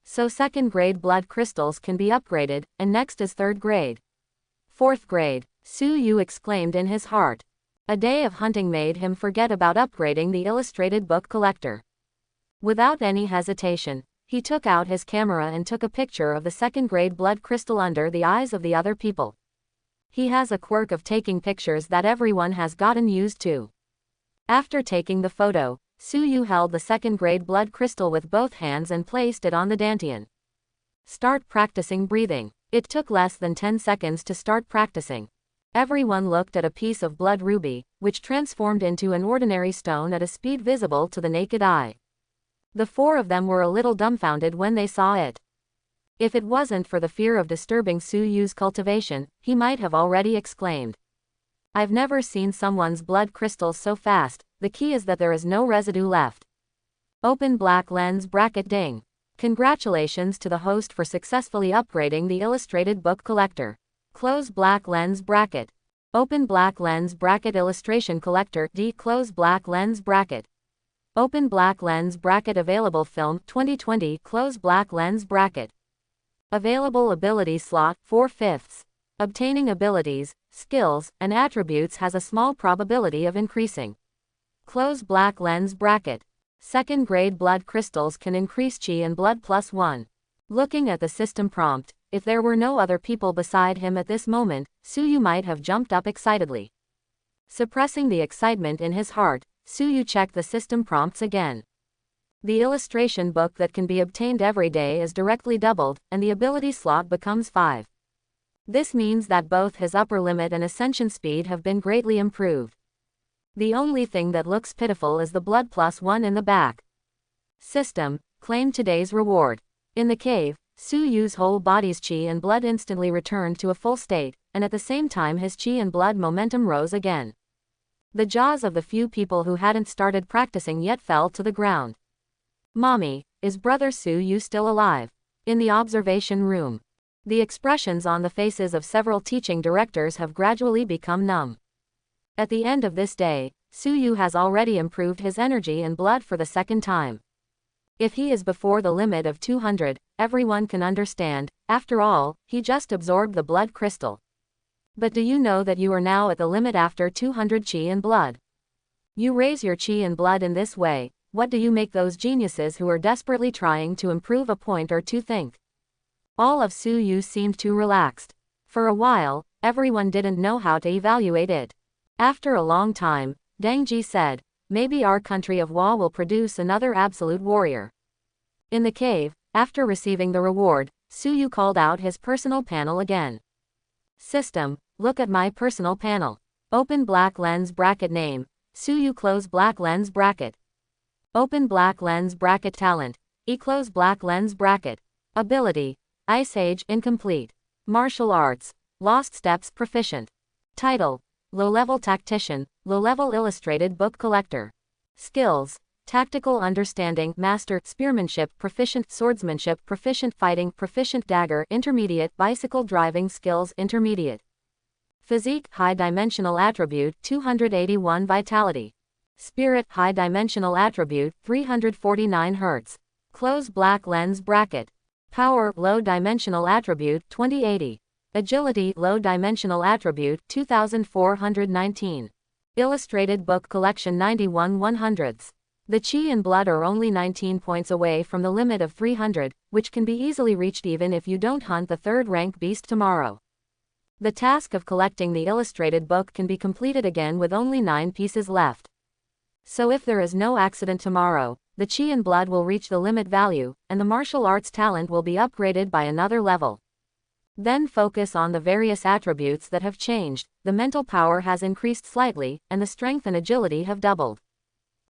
So second-grade blood crystals can be upgraded, and next is third grade. Fourth grade, Su Yu exclaimed in his heart. A day of hunting made him forget about upgrading the illustrated book collector. Without any hesitation, he took out his camera and took a picture of the second-grade blood crystal under the eyes of the other people. He has a quirk of taking pictures that everyone has gotten used to. After taking the photo, Su Yu held the second-grade blood crystal with both hands and placed it on the dantian. Start practicing breathing. It took less than 10 seconds to start practicing. Everyone looked at a piece of blood ruby, which transformed into an ordinary stone at a speed visible to the naked eye. The 4 of them were a little dumbfounded when they saw it. If it wasn't for the fear of disturbing Su Yu's cultivation, he might have already exclaimed, "I've never seen someone's blood crystals so fast, the key is that there is no residue left." Open black lens bracket ding. Congratulations to the host for successfully upgrading the illustrated book collector. Close black lens bracket. Open black lens bracket illustration collector D. Close black lens bracket. Open black lens bracket available film 2020 close black lens bracket. Available ability slot 4/5. Obtaining abilities, skills, and attributes has a small probability of increasing. Close black lens bracket. Second grade blood crystals can increase chi and blood +1. Looking at the system prompt, if there were no other people beside him at this moment, Su Yu might have jumped up excitedly. Suppressing the excitement in his heart, Su Yu checked the system prompts again. The illustration book that can be obtained every day is directly doubled, and the ability slot becomes 5. This means that both his upper limit and ascension speed have been greatly improved. The only thing that looks pitiful is the blood +1 in the back. System, claim today's reward. In the cave, Su Yu's whole body's qi and blood instantly returned to a full state, and at the same time his qi and blood momentum rose again. The jaws of the few people who hadn't started practicing yet fell to the ground. Mommy, is Brother Su-yu still alive? In the observation room. The expressions on the faces of several teaching directors have gradually become numb. At the end of this day, Su-yu has already improved his energy and blood for the second time. If he is before the limit of 200, everyone can understand, after all, he just absorbed the blood crystal. But do you know that you are now at the limit after 200 chi and blood? You raise your chi and blood in this way, what do you make those geniuses who are desperately trying to improve a point or two think? All of Su-yu seemed too relaxed. For a while, everyone didn't know how to evaluate it. After a long time, Deng Ji said, maybe our country of Wa will produce another absolute warrior. In the cave, after receiving the reward, Su-yu called out his personal panel again. System, look at my personal panel. Open black lens bracket name, Su-yu close black lens bracket. Open black lens bracket talent, close black lens bracket. Ability, Ice Age incomplete. Martial arts, Lost Steps proficient. Title, Low-level tactician, low-level illustrated book collector. Skills, tactical understanding, master, spearmanship, proficient, swordsmanship, proficient, fighting, proficient, dagger, intermediate, bicycle driving skills, intermediate. Physique, high dimensional attribute, 281 vitality. Spirit, high dimensional attribute, 349 Hz. Close black lens bracket. Power, low dimensional attribute, 2080. Agility, low dimensional attribute, 2419. Illustrated book collection 91 100ths. The chi and blood are only 19 points away from the limit of 300, which can be easily reached even if you don't hunt the third rank beast tomorrow. The task of collecting the illustrated book can be completed again with only 9 pieces left. So if there is no accident tomorrow, the chi and blood will reach the limit value, and the martial arts talent will be upgraded by another level. Then focus on the various attributes that have changed. The mental power has increased slightly, and the strength and agility have doubled.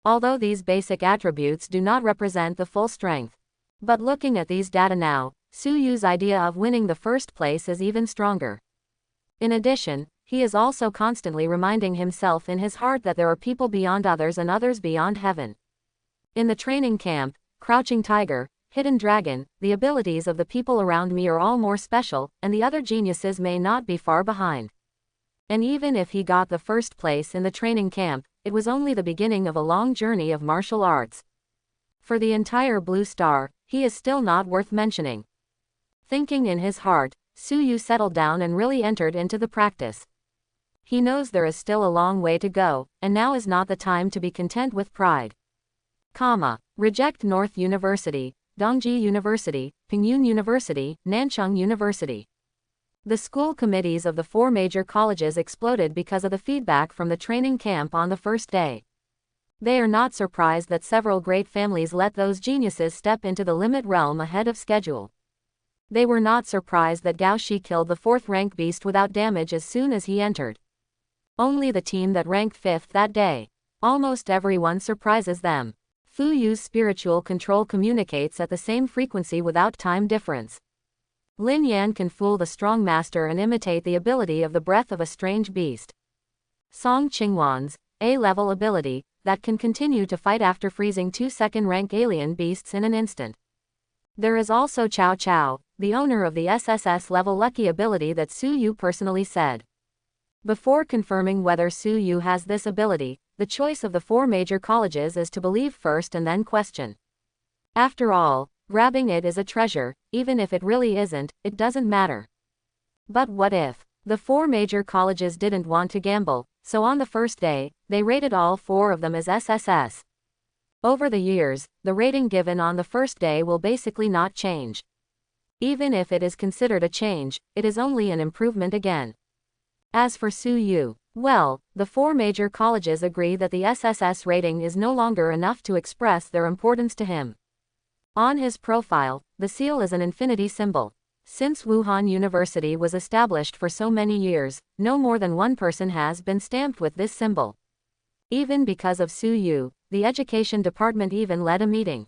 Although these basic attributes do not represent the full strength. But looking at these data now, Su-yu's idea of winning the first place is even stronger. In addition, he is also constantly reminding himself in his heart that there are people beyond others and others beyond heaven. In the training camp, Crouching Tiger, Hidden Dragon, the abilities of the people around me are all more special, and the other geniuses may not be far behind. And even if he got the first place in the training camp, it was only the beginning of a long journey of martial arts. For the entire Blue Star, he is still not worth mentioning. Thinking in his heart, Su-yu settled down and really entered into the practice. He knows there is still a long way to go, and now is not the time to be content with pride. Reject North University, Dongji University, Pingyun University, Nanchung University. The school committees of the 4 major colleges exploded because of the feedback from the training camp on the first day. They are not surprised that several great families let those geniuses step into the limit realm ahead of schedule. They were not surprised that Gao Shi killed the 4th rank beast without damage as soon as he entered. Only the team that ranked 5th that day. Almost everyone surprises them. Fu Yu's spiritual control communicates at the same frequency without time difference. Lin Yan can fool the strong master and imitate the ability of the breath of a strange beast. Song Qingwan's A-level ability, that can continue to fight after freezing 2 second-rank alien beasts in an instant. There is also Cao Cao, the owner of the SSS level lucky ability that Su Yu personally said. Before confirming whether Su Yu has this ability, the choice of the 4 major colleges is to believe first and then question. After all, grabbing it is a treasure, even if it really isn't, it doesn't matter. But what if? The 4 major colleges didn't want to gamble, so on the first day, they rated all 4 of them as SSS. Over the years, the rating given on the first day will basically not change. Even if it is considered a change, it is only an improvement again. As for Su Yu, well, the 4 major colleges agree that the SSS rating is no longer enough to express their importance to him. On his profile, the seal is an infinity symbol. Since Wuhan University was established for so many years, no more than one person has been stamped with this symbol. Even because of Su Yu, the education department even led a meeting.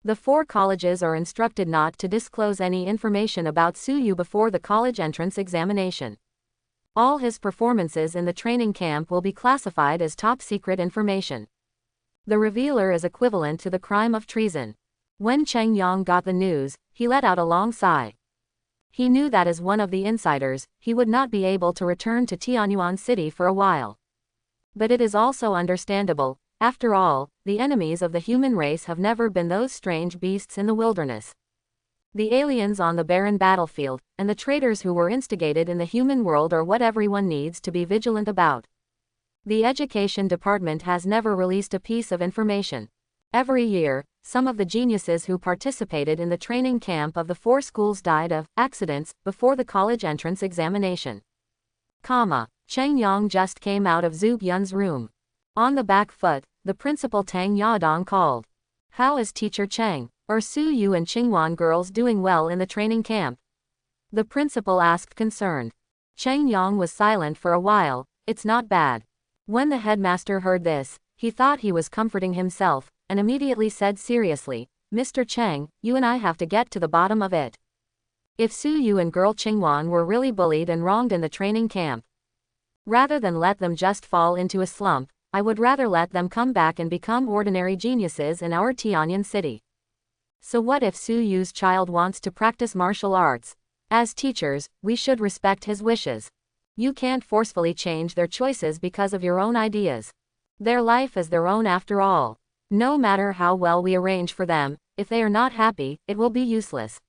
The 4 colleges are instructed not to disclose any information about Su Yu before the college entrance examination. All his performances in the training camp will be classified as top secret information. The revealer is equivalent to the crime of treason. When Cheng Yang got the news, he let out a long sigh. He knew that as one of the insiders, he would not be able to return to Tianyuan City for a while. But it is also understandable. After all, the enemies of the human race have never been those strange beasts in the wilderness. The aliens on the barren battlefield, and the traitors who were instigated in the human world are what everyone needs to be vigilant about. The Education Department has never released a piece of information. Every year, some of the geniuses who participated in the training camp of the 4 schools died of accidents before the college entrance examination. Cheng Yang just came out of Zhu Yun's room. On the back foot, the principal Tang Yadong called. How is teacher Cheng? Are Su Yu and Qingwan girls doing well in the training camp? The principal asked concerned. Cheng Yang was silent for a while. It's not bad. When the headmaster heard this, he thought he was comforting himself, and immediately said seriously, Mr. Cheng, you and I have to get to the bottom of it. If Su Yu and girl Qingwan were really bullied and wronged in the training camp, rather than let them just fall into a slump, I would rather let them come back and become ordinary geniuses in our Tianyan city. So what if Su Yu's child wants to practice martial arts? As teachers, we should respect his wishes. You can't forcefully change their choices because of your own ideas. Their life is their own after all. No matter how well we arrange for them, if they are not happy, it will be useless.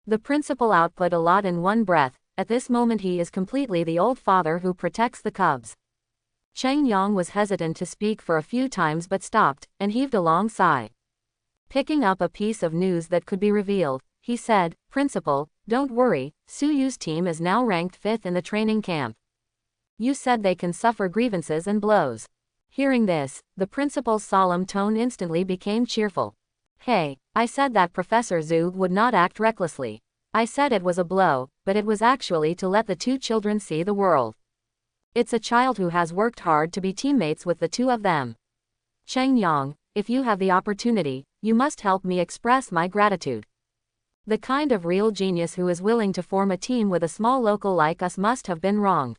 The principal output a lot in one breath. At this moment he is completely the old father who protects the cubs. Cheng Yang was hesitant to speak for a few times but stopped, and heaved a long sigh. Picking up a piece of news that could be revealed, he said, Principal, don't worry, Su Yu's team is now ranked 5th in the training camp. You said they can suffer grievances and blows. Hearing this, the principal's solemn tone instantly became cheerful. Hey, I said that Professor Zhu would not act recklessly. I said it was a blow, but it was actually to let the 2 children see the world. It's a child who has worked hard to be teammates with the 2 of them. Cheng Yang, if you have the opportunity, you must help me express my gratitude. The kind of real genius who is willing to form a team with a small local like us must have been wronged.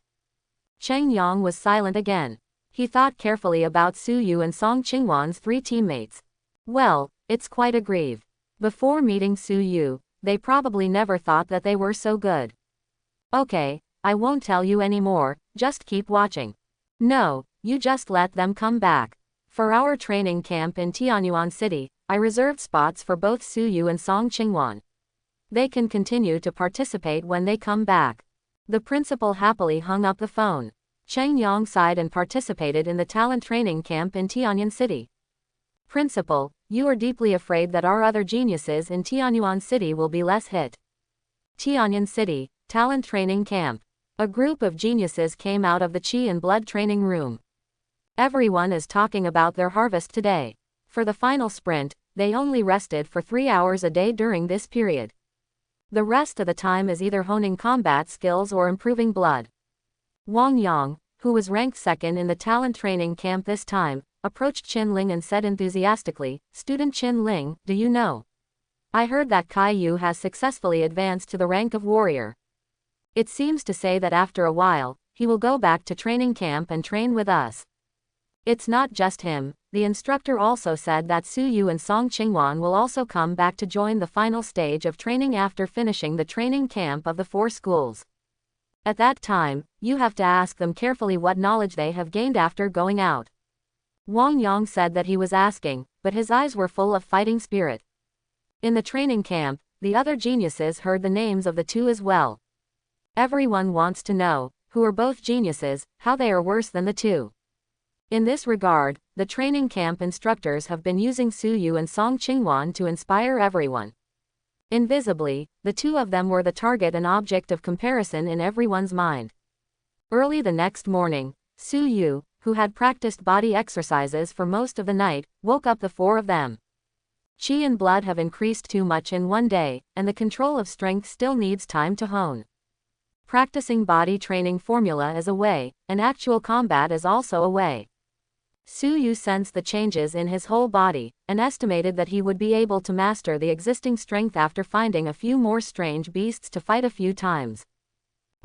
Cheng Yang was silent again. He thought carefully about Su Yu and Song Qingwan's 3 teammates. Well, it's quite a grieve. Before meeting Su Yu, they probably never thought that they were so good. Okay, I won't tell you anymore, just keep watching. No, you just let them come back. For our training camp in Tianyuan City, I reserved spots for both Su Yu and Song Qingwan. They can continue to participate when they come back. The principal happily hung up the phone. Cheng Yang sighed and participated in the talent training camp in Tianyan City. Principal, you are deeply afraid that our other geniuses in Tianyuan City will be less hit. Tianyan City, talent training camp. A group of geniuses came out of the Qi and Blood training room. Everyone is talking about their harvest today. For the final sprint, they only rested for 3 hours a day during this period. The rest of the time is either honing combat skills or improving blood. Wang Yang, who was ranked 2nd in the talent training camp this time, approached Qin Ling and said enthusiastically, Student Qin Ling, do you know? I heard that Kai Yu has successfully advanced to the rank of warrior. It seems to say that after a while, he will go back to training camp and train with us. It's not just him, the instructor also said that Su Yu and Song Qingwan will also come back to join the final stage of training after finishing the training camp of the 4 schools. At that time, you have to ask them carefully what knowledge they have gained after going out. Wang Yang said that he was asking, but his eyes were full of fighting spirit. In the training camp, the other geniuses heard the names of the 2 as well. Everyone wants to know, who are both geniuses, how they are worse than the 2. In this regard, the training camp instructors have been using Su Yu and Song Qingwan to inspire everyone. Invisibly, the 2 of them were the target and object of comparison in everyone's mind. Early the next morning, Su Yu, who had practiced body exercises for most of the night, woke up the 4 of them. Qi and blood have increased too much in one day, and the control of strength still needs time to hone. Practicing body training formula is a way, and actual combat is also a way. Su Yu sensed the changes in his whole body, and estimated that he would be able to master the existing strength after finding a few more strange beasts to fight a few times.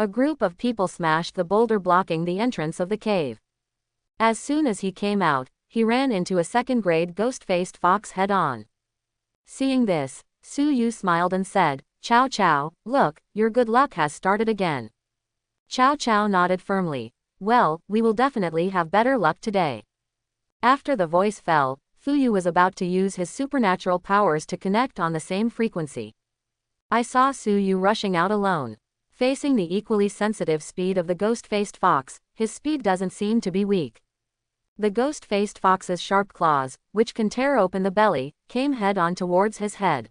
A group of people smashed the boulder blocking the entrance of the cave. As soon as he came out, he ran into a second-grade ghost-faced fox head-on. Seeing this, Su Yu smiled and said, "Chow Chow, look, your good luck has started again." Chow Chow nodded firmly. "Well, we will definitely have better luck today." After the voice fell, Fu Yu was about to use his supernatural powers to connect on the same frequency. I saw Su Yu rushing out alone. Facing the equally sensitive speed of the ghost-faced fox, his speed doesn't seem to be weak. The ghost-faced fox's sharp claws, which can tear open the belly, came head-on towards his head.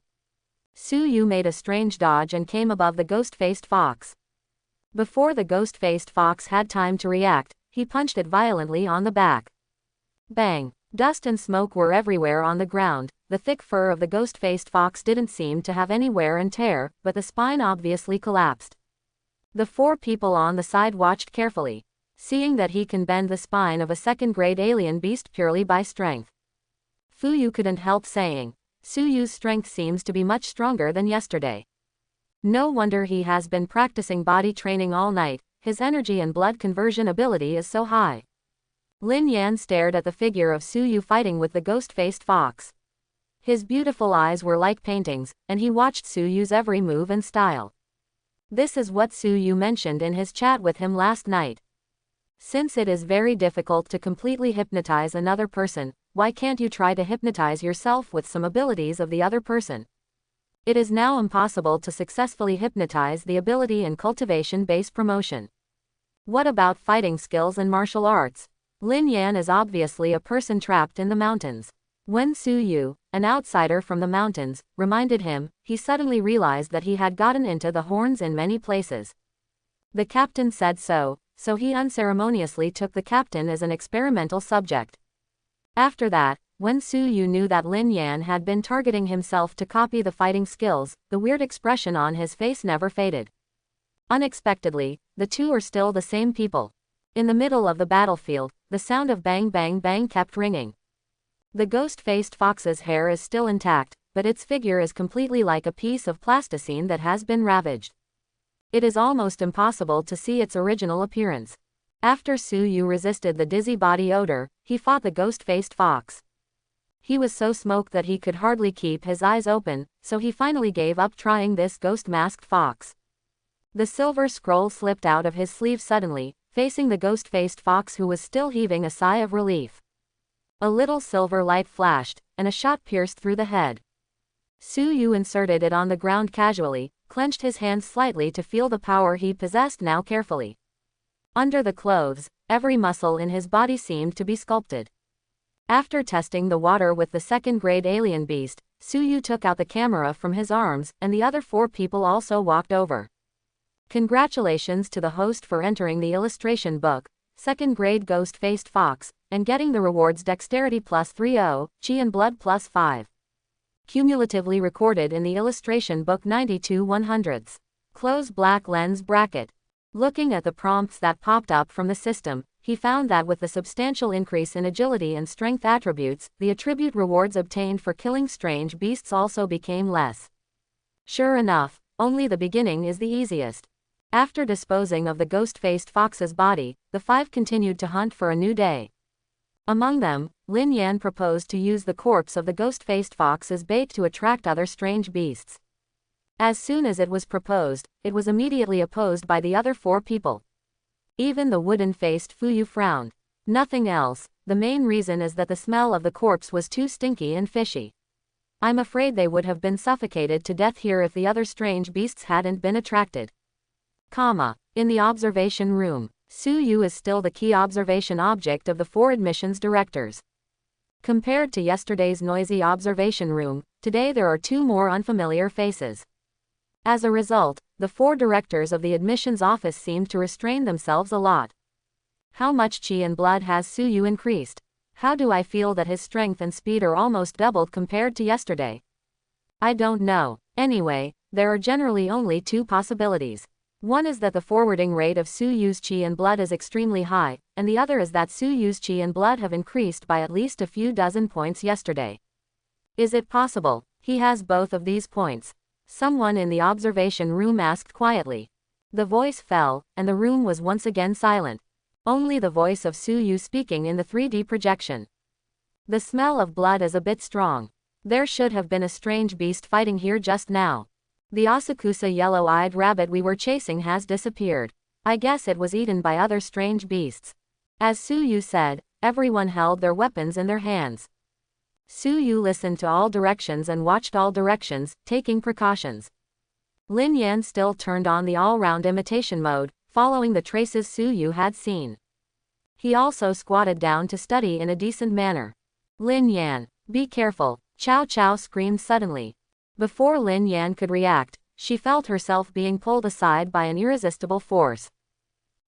Su Yu made a strange dodge and came above the ghost-faced fox. Before the ghost-faced fox had time to react, he punched it violently on the back. Bang! Dust and smoke were everywhere on the ground. The thick fur of the ghost-faced fox didn't seem to have any wear and tear, but the spine obviously collapsed. The four people on the side watched carefully, seeing that he can bend the spine of a second-grade alien beast purely by strength. Fu Yu couldn't help saying, "Su Yu's strength seems to be much stronger than yesterday. No wonder he has been practicing body training all night, his energy and blood conversion ability is so high." Lin Yan stared at the figure of Su Yu fighting with the ghost-faced fox. His beautiful eyes were like paintings, and he watched Su Yu's every move and style. This is what Su Yu mentioned in his chat with him last night. Since it is very difficult to completely hypnotize another person, why can't you try to hypnotize yourself with some abilities of the other person? It is now impossible to successfully hypnotize the ability in cultivation-based promotion. What about fighting skills and martial arts? Lin Yan is obviously a person trapped in the mountains. When Su Yu, an outsider from the mountains, reminded him, he suddenly realized that he had gotten into the horns in many places. The captain said so he unceremoniously took the captain as an experimental subject. After that, when Su Yu knew that Lin Yan had been targeting himself to copy the fighting skills, the weird expression on his face never faded. Unexpectedly, the two are still the same people. In the middle of the battlefield, the sound of bang bang bang kept ringing. The ghost-faced fox's hair is still intact, but its figure is completely like a piece of plasticine that has been ravaged. It is almost impossible to see its original appearance. After Su Yu resisted the dizzy body odor, he fought the ghost-faced fox. He was so smoked that he could hardly keep his eyes open, so he finally gave up trying this ghost-masked fox. The silver scroll slipped out of his sleeve suddenly, facing the ghost-faced fox who was still heaving a sigh of relief. A little silver light flashed, and a shot pierced through the head. Su Yu inserted it on the ground casually, clenched his hands slightly to feel the power he possessed now carefully. Under the clothes, every muscle in his body seemed to be sculpted. After testing the water with the second-grade alien beast, Su Yu took out the camera from his arms, and the other four people also walked over. Congratulations to the host for entering the illustration book, second-grade ghost-faced fox, and getting the rewards Dexterity +30, Chi and Blood +5. Cumulatively recorded in the illustration book 92/100. Close black lens bracket. Looking at the prompts that popped up from the system, he found that with the substantial increase in agility and strength attributes, the attribute rewards obtained for killing strange beasts also became less. Sure enough, only the beginning is the easiest. After disposing of the ghost-faced fox's body, the five continued to hunt for a new day. Among them, Lin Yan proposed to use the corpse of the ghost-faced fox as bait to attract other strange beasts. As soon as it was proposed, it was immediately opposed by the other four people. Even the wooden-faced Fu Yu frowned. Nothing else, the main reason is that the smell of the corpse was too stinky and fishy. I'm afraid they would have been suffocated to death here if the other strange beasts hadn't been attracted. In the observation room, Su Yu is still the key observation object of the four admissions directors. Compared to yesterday's noisy observation room, today there are two more unfamiliar faces. As a result, the four directors of the admissions office seemed to restrain themselves a lot. How much chi and blood has Su Yu increased? How do I feel that his strength and speed are almost doubled compared to yesterday? I don't know. Anyway, there are generally only two possibilities. One is that the forwarding rate of Su Yu's chi and blood is extremely high, and the other is that Su Yu's chi and blood have increased by at least a few dozen points yesterday. Is it possible he has both of these points? Someone in the observation room asked quietly. The voice fell, and the room was once again silent. Only the voice of Suyu speaking in the 3D projection. The smell of blood is a bit strong. There should have been a strange beast fighting here just now. The Asakusa yellow-eyed rabbit we were chasing has disappeared. I guess it was eaten by other strange beasts. As Suyu said, everyone held their weapons in their hands. Suyu listened to all directions and watched all directions, taking precautions. Lin Yan still turned on the all-round imitation mode, following the traces Suyu had seen. He also squatted down to study in a decent manner. Lin Yan, be careful, Cao Cao screamed suddenly. Before Lin Yan could react, she felt herself being pulled aside by an irresistible force.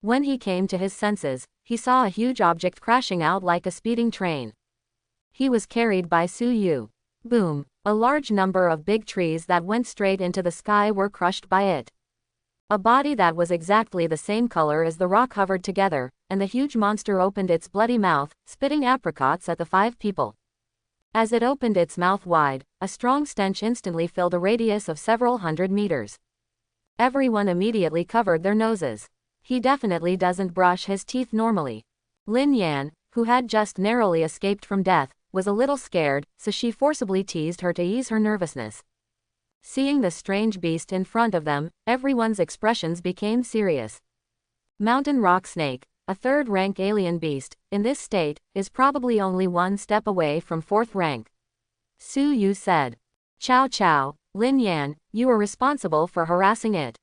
When he came to his senses, he saw a huge object crashing out like a speeding train. He was carried by Suyu. Boom! A large number of big trees that went straight into the sky were crushed by it. A body that was exactly the same color as the rock hovered together, and the huge monster opened its bloody mouth, spitting apricots at the 5 people. As it opened its mouth wide, a strong stench instantly filled a radius of several hundred meters. Everyone immediately covered their noses. He definitely doesn't brush his teeth normally. Lin Yan, who had just narrowly escaped from death, was a little scared, so she forcibly teased her to ease her nervousness. Seeing the strange beast in front of them, everyone's expressions became serious. Mountain rock snake, a 3rd-rank alien beast, in this state, is probably only 1 step away from 4th rank. Suyu said. Cao Cao, Lin Yan, you are responsible for harassing it.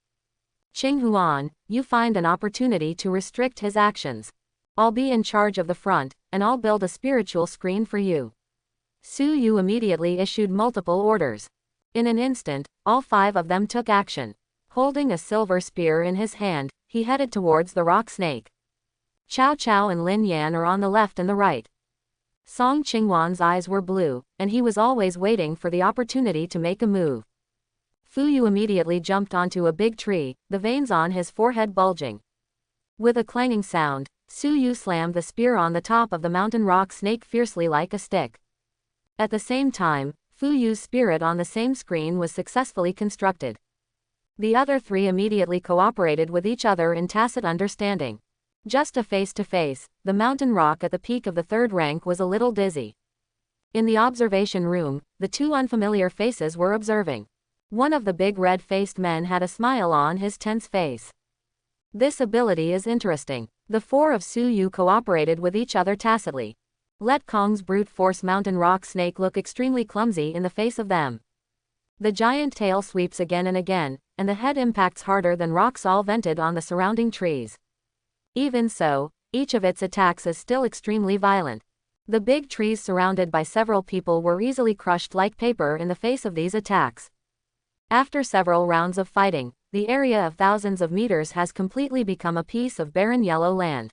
Qing Huan, you find an opportunity to restrict his actions. I'll be in charge of the front, and I'll build a spiritual screen for you. Suyu immediately issued multiple orders. In an instant, all 5 of them took action. Holding a silver spear in his hand, he headed towards the rock snake. Cao Cao and Lin Yan are on the left and the right. Song Qingwan's eyes were blue, and he was always waiting for the opportunity to make a move. Fuyu immediately jumped onto a big tree, the veins on his forehead bulging. With a clanging sound, Suyu slammed the spear on the top of the mountain rock snake fiercely like a stick. At the same time, Fuyu's spirit on the same screen was successfully constructed. The other 3 immediately cooperated with each other in tacit understanding. Just a face-to-face, the mountain rock at the peak of the 3rd rank was a little dizzy. In the observation room, the 2 unfamiliar faces were observing. One of the big red-faced men had a smile on his tense face. This ability is interesting. The 4 of Suyu cooperated with each other tacitly. Let Kong's brute force mountain rock snake look extremely clumsy in the face of them. The giant tail sweeps again and again, and the head impacts harder than rocks all vented on the surrounding trees. Even so, each of its attacks is still extremely violent. The big trees surrounded by several people were easily crushed like paper in the face of these attacks. After several rounds of fighting, the area of thousands of meters has completely become a piece of barren yellow land.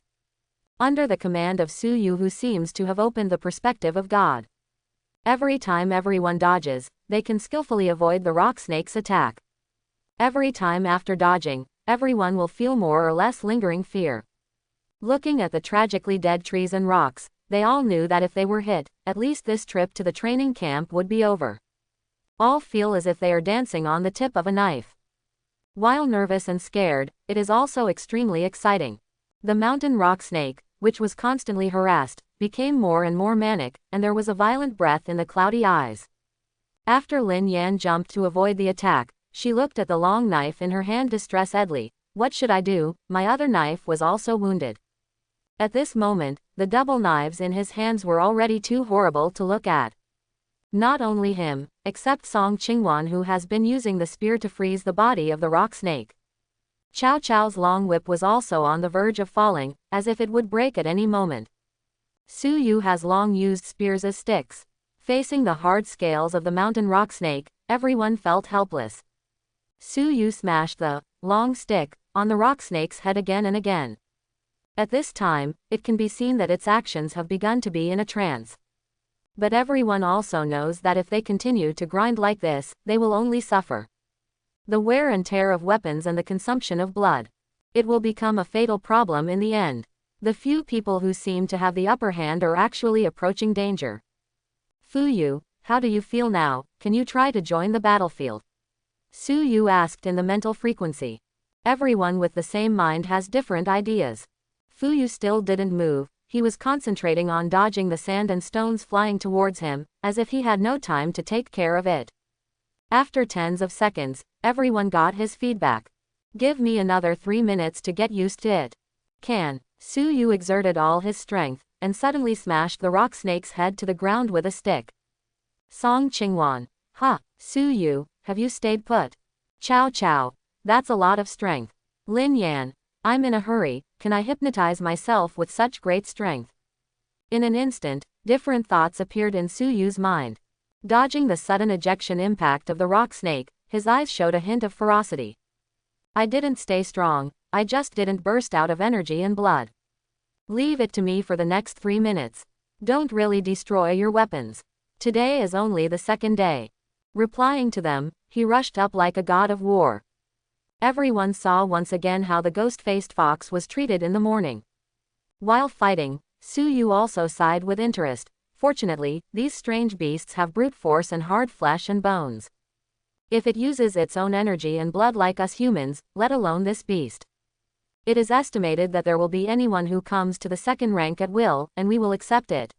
Under the command of Suyu, who seems to have opened the perspective of God. Every time everyone dodges, they can skillfully avoid the rock snake's attack. Every time after dodging, everyone will feel more or less lingering fear. Looking at the tragically dead trees and rocks, they all knew that if they were hit, at least this trip to the training camp would be over. All feel as if they are dancing on the tip of a knife. While nervous and scared, it is also extremely exciting. The mountain rock snake, which was constantly harassed, became more and more manic, and there was a violent breath in the cloudy eyes. After Lin Yan jumped to avoid the attack, she looked at the long knife in her hand distressedly. What should I do? My other knife was also wounded. At this moment, the double knives in his hands were already too horrible to look at. Not only him, except Song Qingwan, who has been using the spear to freeze the body of the rock snake. Cao Cao's long whip was also on the verge of falling, as if it would break at any moment. Suyu has long used spears as sticks. Facing the hard scales of the mountain rock snake, everyone felt helpless. Suyu smashed the long stick on the rock snake's head again and again. At this time, it can be seen that its actions have begun to be in a trance. But everyone also knows that if they continue to grind like this, they will only suffer. The wear and tear of weapons and the consumption of blood. It will become a fatal problem in the end. The few people who seem to have the upper hand are actually approaching danger. Fuyu, how do you feel now? Can you try to join the battlefield? Suyu asked in the mental frequency. Everyone with the same mind has different ideas. Fu Yu still didn't move. He was concentrating on dodging the sand and stones flying towards him, as if he had no time to take care of it. After tens of seconds, everyone got his feedback. Give me another 3 minutes to get used to it. Su Yu exerted all his strength, and suddenly smashed the rock snake's head to the ground with a stick. Song Qingwan. Ha, Su Yu, have you stayed put? Chow Chow. That's a lot of strength. Lin Yan. I'm in a hurry, can I hypnotize myself with such great strength? In an instant, different thoughts appeared in Su Yu's mind. Dodging the sudden ejection impact of the rock snake, his eyes showed a hint of ferocity. I didn't stay strong, I just didn't burst out of energy and blood. Leave it to me for the next 3 minutes. Don't really destroy your weapons. Today is only the second day. Replying to them, he rushed up like a god of war. Everyone saw once again how the ghost-faced fox was treated in the morning. While fighting, Su Yu also sighed with interest. Fortunately, these strange beasts have brute force and hard flesh and bones. If it uses its own energy and blood like us humans, let alone this beast. It is estimated that there will be anyone who comes to the second rank at will, and we will accept it.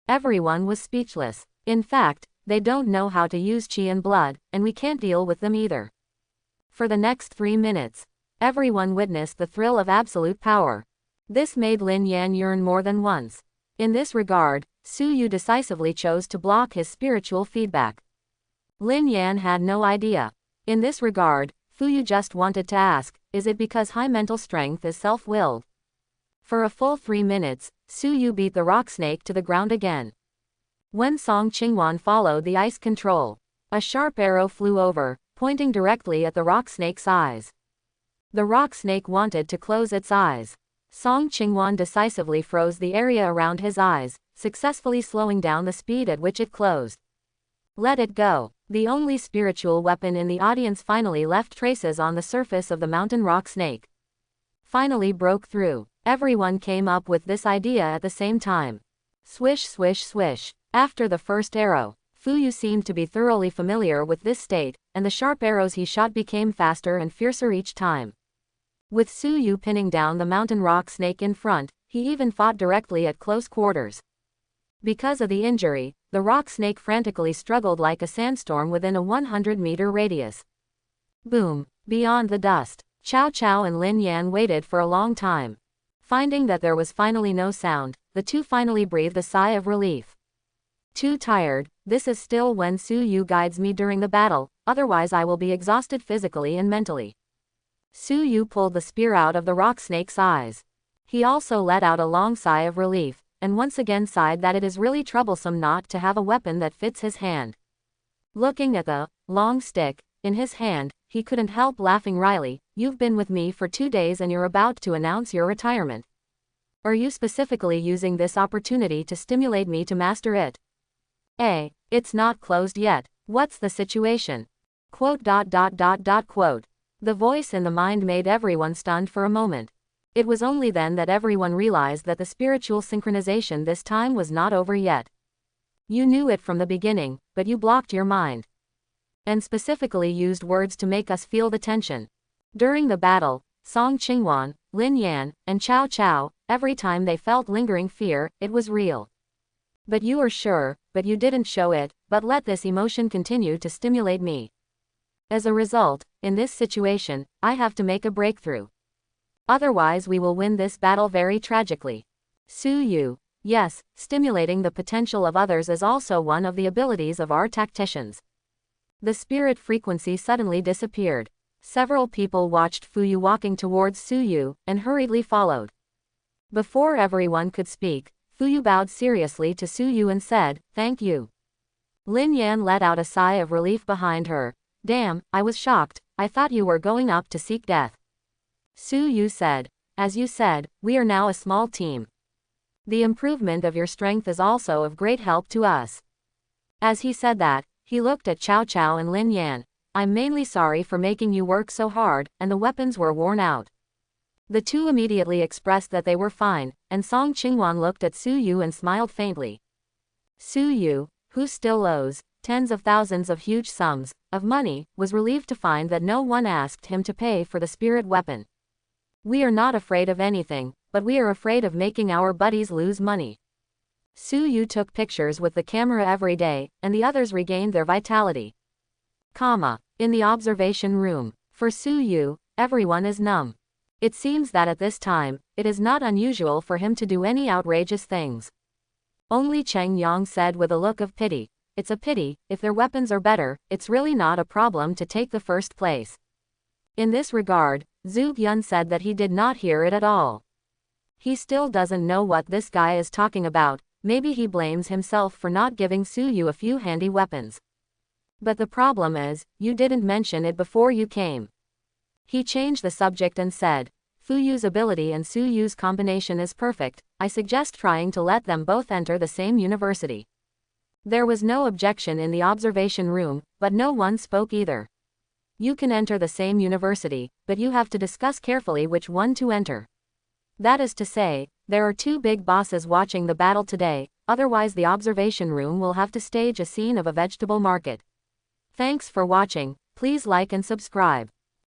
Everyone was speechless. In fact, they don't know how to use chi and blood, and we can't deal with them either. For the next 3 minutes, everyone witnessed the thrill of absolute power. This made Lin Yan yearn more than once. In this regard, Su Yu decisively chose to block his spiritual feedback. Lin Yan had no idea. In this regard, Fu Yu just wanted to ask, is it because high mental strength is self-willed? For a full 3 minutes, Su Yu beat the rock snake to the ground again. When Song Qingwan followed the ice control, a sharp arrow flew over, pointing directly at the rock snake's eyes. The rock snake wanted to close its eyes. Song Qingwan decisively froze the area around his eyes, successfully slowing down the speed at which it closed. Let it go. The only spiritual weapon in the audience finally left traces on the surface of the mountain rock snake. Finally broke through. Everyone came up with this idea at the same time. Swish swish swish. After the first arrow, Fu Yu seemed to be thoroughly familiar with this state, and the sharp arrows he shot became faster and fiercer each time. With Su Yu pinning down the mountain rock snake in front, he even fought directly at close quarters. Because of the injury, the rock snake frantically struggled like a sandstorm within a 100-meter radius. Boom! Beyond the dust, Chow Chow and Lin Yan waited for a long time. Finding that there was finally no sound, the two finally breathed a sigh of relief. Too tired, this is still when Su Yu guides me during the battle, otherwise I will be exhausted physically and mentally. Su Yu pulled the spear out of the rock snake's eyes. He also let out a long sigh of relief, and once again sighed that it is really troublesome not to have a weapon that fits his hand. Looking at the long stick in his hand, he couldn't help laughing wryly. You've been with me for 2 days and you're about to announce your retirement. Are you specifically using this opportunity to stimulate me to master it? It's not closed yet. What's the situation? Quote. The voice in the mind made everyone stunned for a moment. It was only then that everyone realized that the spiritual synchronization this time was not over yet. You knew it from the beginning, but you blocked your mind. And specifically used words to make us feel the tension. During the battle, Song Qingwan, Lin Yan, and Chow Chow, every time they felt lingering fear, it was real. But you are sure, but you didn't show it, but let this emotion continue to stimulate me. As a result, in this situation, I have to make a breakthrough. Otherwise we will win this battle very tragically. Su Yu. Yes, stimulating the potential of others is also one of the abilities of our tacticians. The spirit frequency suddenly disappeared. Several people watched Fu Yu walking towards Su Yu, and hurriedly followed. Before everyone could speak, Fu Yu bowed seriously to Su Yu and said, "Thank you." Lin Yan let out a sigh of relief behind her. Damn, I was shocked, I thought you were going up to seek death. Su Yu said, "As you said, we are now a small team. The improvement of your strength is also of great help to us." As he said that, he looked at Chow Chow and Lin Yan. I'm mainly sorry for making you work so hard, and the weapons were worn out. The two immediately expressed that they were fine, and Song Qingwan looked at Su Yu and smiled faintly. Su Yu, who still owes tens of thousands of huge sums of money, was relieved to find that no one asked him to pay for the spirit weapon. We are not afraid of anything, but we are afraid of making our buddies lose money. Su-yu took pictures with the camera every day, and the others regained their vitality. In the observation room. For Su-yu, everyone is numb. It seems that at this time, it is not unusual for him to do any outrageous things. Only Cheng Yang said with a look of pity, "It's a pity, if their weapons are better, it's really not a problem to take the first place." In this regard, Zhu Yun said that he did not hear it at all. He still doesn't know what this guy is talking about. Maybe he blames himself for not giving Su-yu a few handy weapons. But the problem is, you didn't mention it before you came. He changed the subject and said, "Fuyu's ability and Su-yu's combination is perfect. I suggest trying to let them both enter the same university." There was no objection in the observation room, but no one spoke either. You can enter the same university, but you have to discuss carefully which one to enter. That is to say, there are two big bosses watching the battle today, otherwise the observation room will have to stage a scene of a vegetable market. Thanks for watching, please like and subscribe.